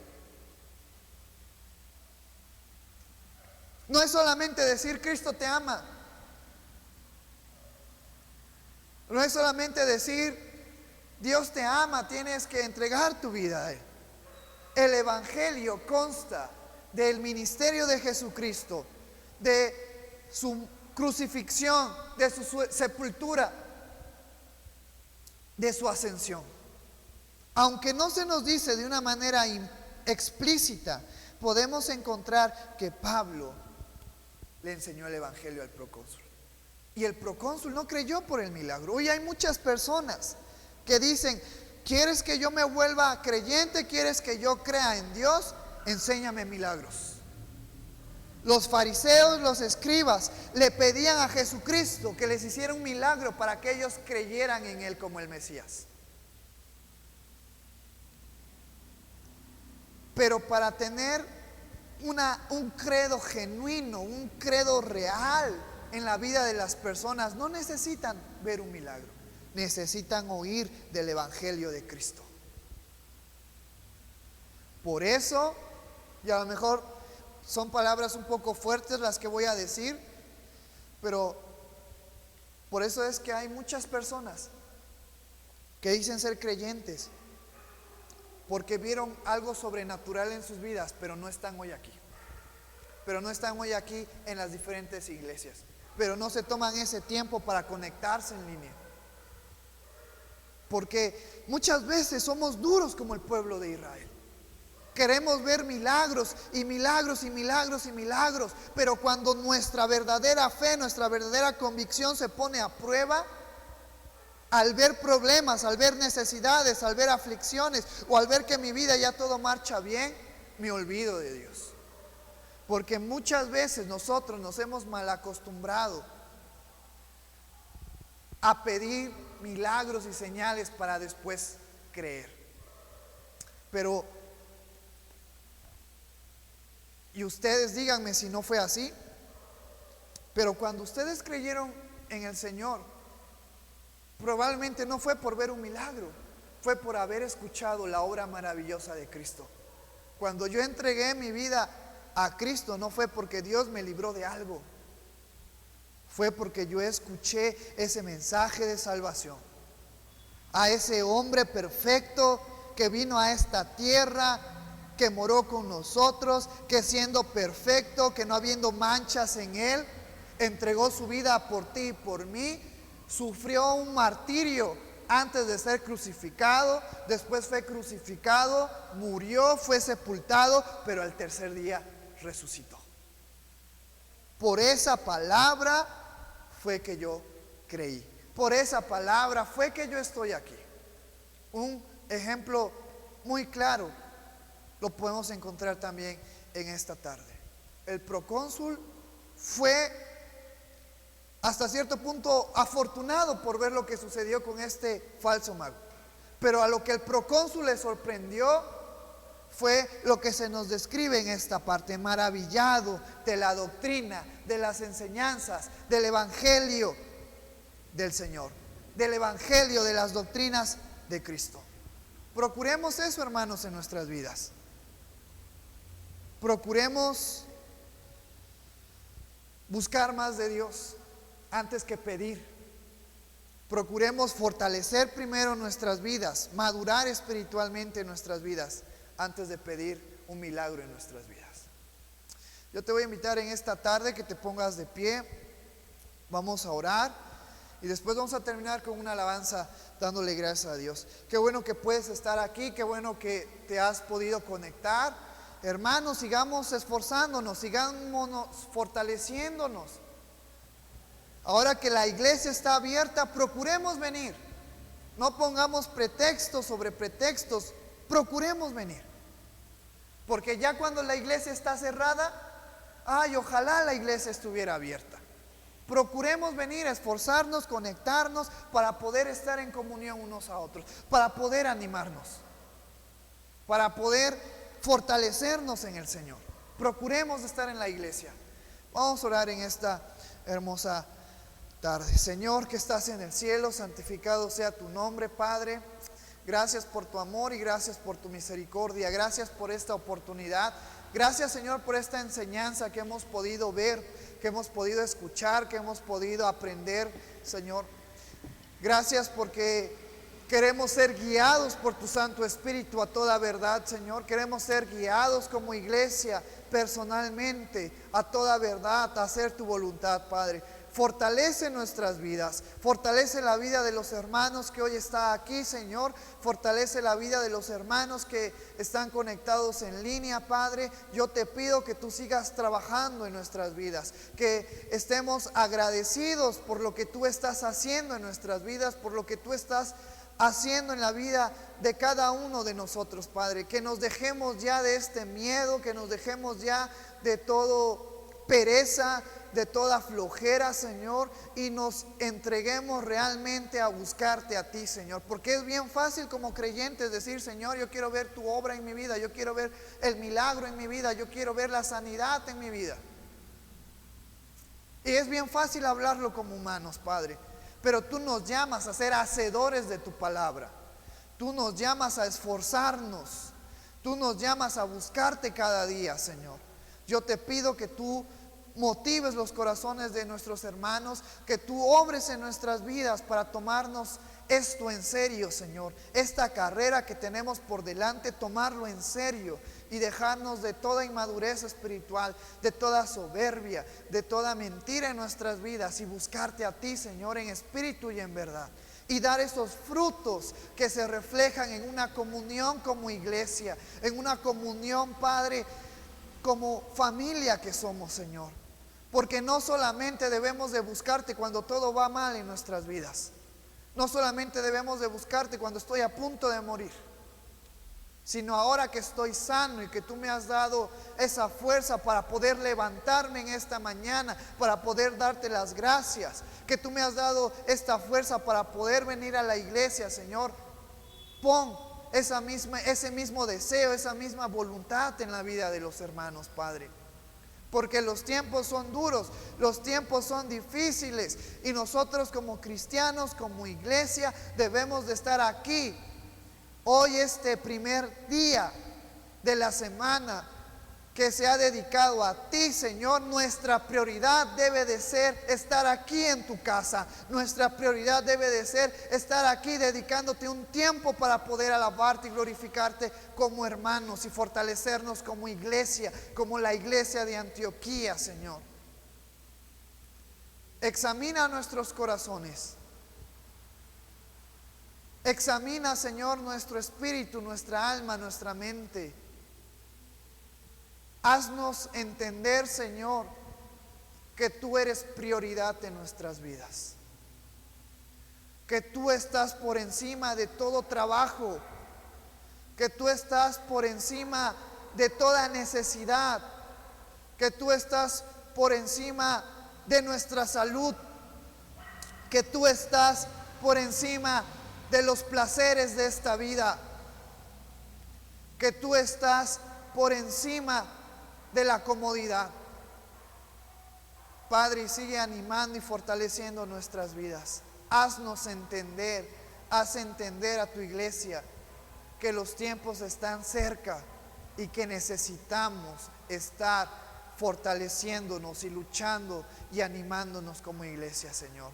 No es solamente decir Cristo te ama. No es solamente decir, Dios te ama, tienes que entregar tu vida a Él. El Evangelio consta del ministerio de Jesucristo, de su crucifixión, de su sepultura, de su ascensión. Aunque no se nos dice de una manera explícita, podemos encontrar que Pablo le enseñó el Evangelio al procónsul. Y el procónsul no creyó por el milagro. Hoy hay muchas personas que dicen, ¿quieres que yo me vuelva creyente? ¿Quieres que yo crea en Dios? Enséñame milagros. Los fariseos, los escribas, le pedían a Jesucristo que les hiciera un milagro para que ellos creyeran en Él como el Mesías. Pero para tener un credo genuino, un credo real en la vida de las personas, no necesitan ver un milagro, necesitan oír del Evangelio de Cristo. Por eso, y a lo mejor son palabras un poco fuertes las que voy a decir, pero por eso es que hay muchas personas que dicen ser creyentes porque vieron algo sobrenatural en sus vidas, pero no están hoy aquí. Pero no están hoy aquí en las diferentes iglesias. Pero no se toman ese tiempo para conectarse en línea. Porque muchas veces somos duros como el pueblo de Israel. Queremos ver milagros y milagros y milagros y milagros. Pero cuando nuestra verdadera fe, nuestra verdadera convicción se pone a prueba, al ver problemas, al ver necesidades, al ver aflicciones o al ver que mi vida ya todo marcha bien, me olvido de Dios. Porque muchas veces nosotros nos hemos mal acostumbrado a pedir milagros y señales para después creer. Pero, y ustedes díganme si no fue así, pero cuando ustedes creyeron en el Señor, probablemente no fue por ver un milagro, fue por haber escuchado la obra maravillosa de Cristo. Cuando yo entregué mi vida a Cristo, no fue porque Dios me libró de algo, fue porque yo escuché ese mensaje de salvación, a ese hombre perfecto que vino a esta tierra, que moró con nosotros, que siendo perfecto, que no habiendo manchas en él, entregó su vida por ti y por mí. Sufrió un martirio antes de ser crucificado, después fue crucificado, murió, fue sepultado, pero al tercer día resucitó. Por esa palabra fue que yo creí. Por esa palabra fue que yo estoy aquí. Un ejemplo muy claro lo podemos encontrar también en esta tarde. El procónsul fue hasta cierto punto afortunado por ver lo que sucedió con este falso mago. Pero a lo que el procónsul le sorprendió fue lo que se nos describe en esta parte: maravillado de la doctrina, de las enseñanzas, del Evangelio del Señor, del Evangelio, de las doctrinas de Cristo. Procuremos eso, hermanos, en nuestras vidas. Procuremos buscar más de Dios antes que pedir. Procuremos fortalecer primero nuestras vidas, madurar espiritualmente en nuestras vidas antes de pedir un milagro en nuestras vidas. Yo te voy a invitar en esta tarde que te pongas de pie. Vamos a orar y después vamos a terminar con una alabanza dándole gracias a Dios. Qué bueno que puedes estar aquí, qué bueno que te has podido conectar. Hermanos, sigamos esforzándonos, sigamos fortaleciéndonos. Ahora que la iglesia está abierta, procuremos venir. No pongamos pretextos sobre pretextos, procuremos venir. Porque ya cuando la iglesia está cerrada, ay, ojalá la iglesia estuviera abierta. Procuremos venir, esforzarnos, conectarnos para poder estar en comunión unos a otros, para poder animarnos, para poder fortalecernos en el Señor. Procuremos estar en la iglesia. Vamos a orar en esta hermosa tarde. Señor que estás en el cielo, santificado sea tu nombre, Padre. Gracias por tu amor y gracias por tu misericordia. Gracias por esta oportunidad. Gracias, Señor, por esta enseñanza que hemos podido ver, que hemos podido escuchar, que hemos podido aprender, Señor. Gracias porque queremos ser guiados por tu Santo Espíritu a toda verdad, Señor. Queremos ser guiados como iglesia personalmente a toda verdad, a hacer tu voluntad, Padre. Fortalece nuestras vidas, fortalece la vida de los hermanos que hoy está aquí, Señor. Fortalece la vida de los hermanos que están conectados en línea, Padre. Yo te pido que tú sigas trabajando en nuestras vidas, que estemos agradecidos por lo que tú estás haciendo en nuestras vidas, por lo que tú estás haciendo en la vida de cada uno de nosotros, Padre. Que nos dejemos ya de este miedo, que nos dejemos ya de todo pereza, de toda flojera, Señor, y nos entreguemos realmente a buscarte a ti, Señor. Porque es bien fácil como creyentes decir: Señor, yo quiero ver tu obra en mi vida, yo quiero ver el milagro en mi vida, yo quiero ver la sanidad en mi vida. Y es bien fácil hablarlo como humanos, Padre. Pero tú nos llamas a ser hacedores de tu palabra. Tú nos llamas a esforzarnos. Tú nos llamas a buscarte cada día, Señor. Yo te pido que tú motives los corazones de nuestros hermanos, que tú obres en nuestras vidas para tomarnos esto en serio, Señor. Esta carrera que tenemos por delante, tomarlo en serio y dejarnos de toda inmadurez espiritual, de toda soberbia, de toda mentira en nuestras vidas y buscarte a ti, Señor, en espíritu y en verdad. Y dar esos frutos que se reflejan en una comunión como iglesia, en una comunión, Padre, como familia que somos, Señor. Porque no solamente debemos de buscarte cuando todo va mal en nuestras vidas. No solamente debemos de buscarte cuando estoy a punto de morir, sino ahora que estoy sano y que tú me has dado esa fuerza para poder levantarme en esta mañana, para poder darte las gracias, que tú me has dado esta fuerza para poder venir a la iglesia, Señor. Pon ese mismo deseo, esa misma voluntad en la vida de los hermanos, Padre. Porque los tiempos son duros, los tiempos son difíciles, y nosotros como cristianos, como iglesia, debemos de estar aquí. Hoy, este primer día de la semana que se ha dedicado a ti, Señor, nuestra prioridad debe de ser estar aquí en tu casa. Nuestra prioridad debe de ser estar aquí dedicándote un tiempo para poder alabarte y glorificarte como hermanos y fortalecernos como iglesia, como la iglesia de Antioquía, Señor. Examina nuestros corazones. Examina, Señor, nuestro espíritu, nuestra alma, nuestra mente. Haznos entender, Señor, que tú eres prioridad en nuestras vidas. Que tú estás por encima de todo trabajo. Que tú estás por encima de toda necesidad. Que tú estás por encima de nuestra salud. Que tú estás por encima de los placeres de esta vida. Que tú estás por encima de la comodidad. Padre, sigue animando y fortaleciendo nuestras vidas. Haznos entender, haz entender a tu iglesia que los tiempos están cerca y que necesitamos estar fortaleciéndonos y luchando y animándonos como iglesia, Señor.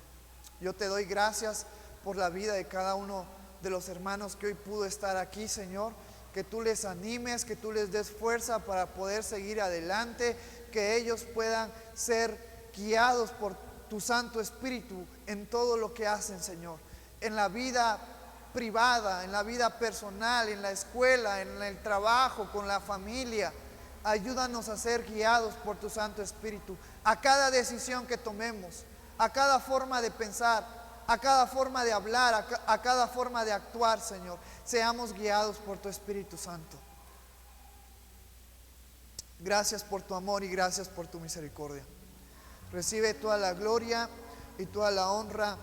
Yo te doy gracias por la vida de cada uno de los hermanos que hoy pudo estar aquí, Señor. Que tú les animes, que tú les des fuerza para poder seguir adelante, que ellos puedan ser guiados por tu Santo Espíritu en todo lo que hacen, Señor. En la vida privada, en la vida personal, en la escuela, en el trabajo, con la familia. Ayúdanos a ser guiados por tu Santo Espíritu a cada decisión que tomemos, a cada forma de pensar, a cada forma de hablar, a cada forma de actuar, Señor. Seamos guiados por tu Espíritu Santo. Gracias por tu amor y gracias por tu misericordia. Recibe toda la gloria y toda la honra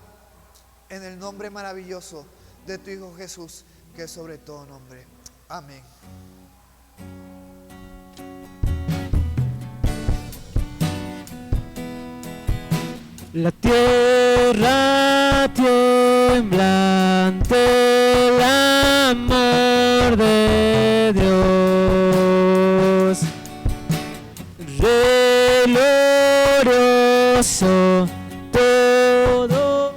en el nombre maravilloso de tu Hijo Jesús, que es sobre todo nombre. Amén. La tierra tiembla ante el amor de Dios. Glorioso todo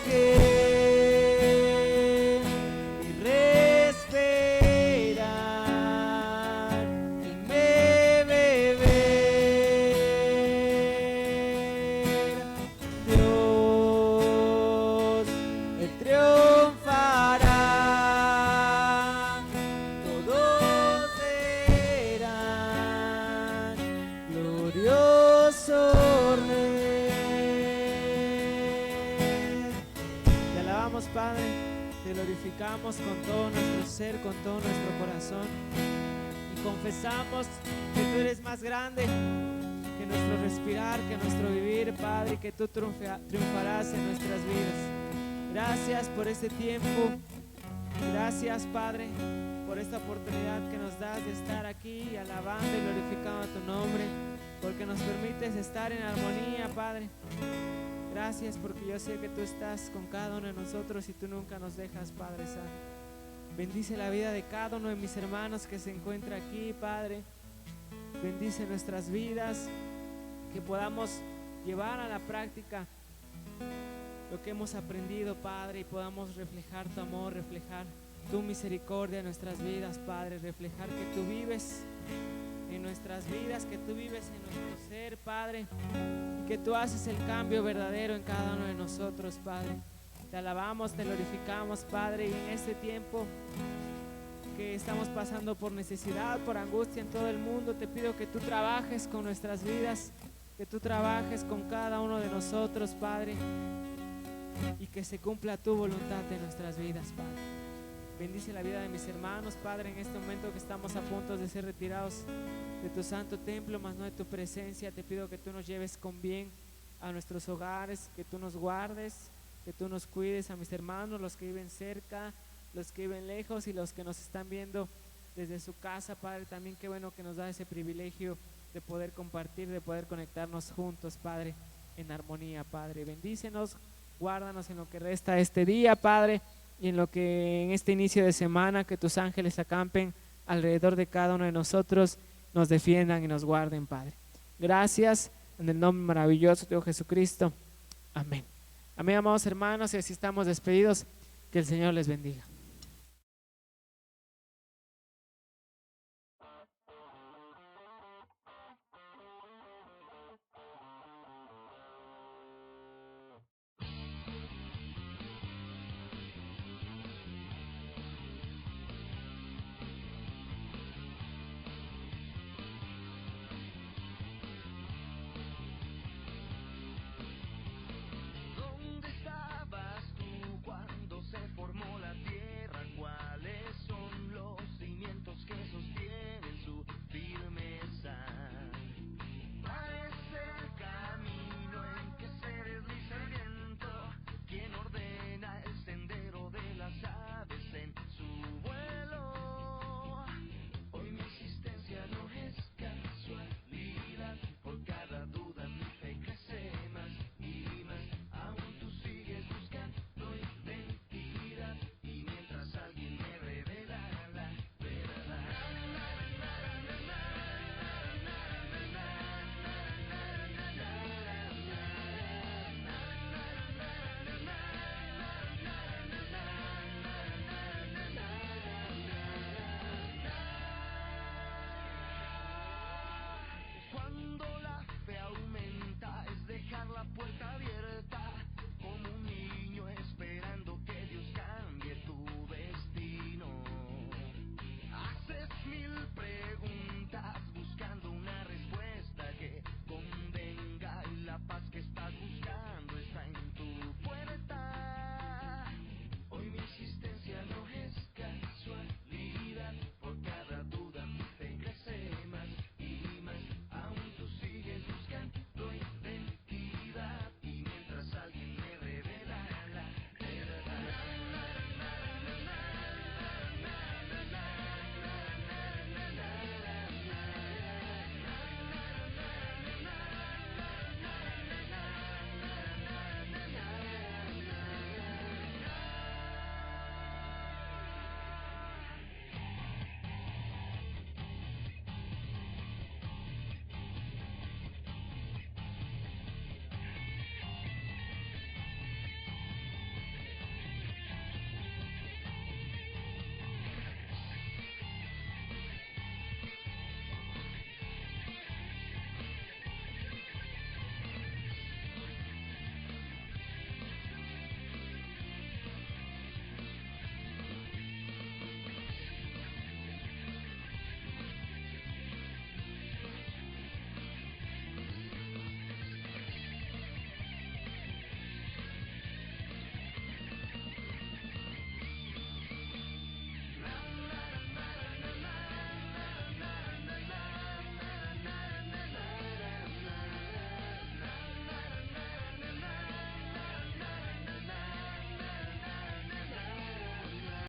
aquel y respirar y me beber. Dios, Él triunfará, todos verán, glorioso Rey. Te alabamos, Padre, te glorificamos con todo nuestro ser, con todo nuestro corazón, y confesamos que tú eres más grande que nuestro respirar, que nuestro vivir, Padre, y que tú triunfarás en nuestras vidas. Gracias por este tiempo, gracias, Padre, por esta oportunidad que nos das de estar aquí alabando y glorificando tu nombre, porque nos permites estar en armonía, Padre. Gracias porque yo sé que tú estás con cada uno de nosotros y tú nunca nos dejas, Padre Santo. Bendice la vida de cada uno de mis hermanos que se encuentra aquí, Padre. Bendice nuestras vidas, que podamos llevar a la práctica lo que hemos aprendido, Padre, y podamos reflejar tu amor, reflejar tu misericordia en nuestras vidas, Padre, reflejar que tú vives en nuestras vidas, que tú vives en nuestro ser, Padre, y que tú haces el cambio verdadero en cada uno de nosotros, Padre. Te alabamos, te glorificamos, Padre, y en este tiempo que estamos pasando por necesidad, por angustia en todo el mundo, te pido que tú trabajes con nuestras vidas, que tú trabajes con cada uno de nosotros, Padre, y que se cumpla tu voluntad en nuestras vidas, Padre. Bendice la vida de mis hermanos, Padre, en este momento que estamos a punto de ser retirados de tu santo templo, mas no de tu presencia. Te pido que tú nos lleves con bien a nuestros hogares, que tú nos guardes, que tú nos cuides a mis hermanos, los que viven cerca, los que viven lejos y los que nos están viendo desde su casa, Padre. También qué bueno que nos da ese privilegio de poder compartir, de poder conectarnos juntos, Padre, en armonía, Padre. Bendícenos, guárdanos en lo que resta este día, Padre, y en lo que en este inicio de semana, que tus ángeles acampen alrededor de cada uno de nosotros, nos defiendan y nos guarden, Padre. Gracias, en el nombre maravilloso de Jesucristo. Amén. Amén, amados hermanos, y así estamos despedidos. Que el Señor les bendiga.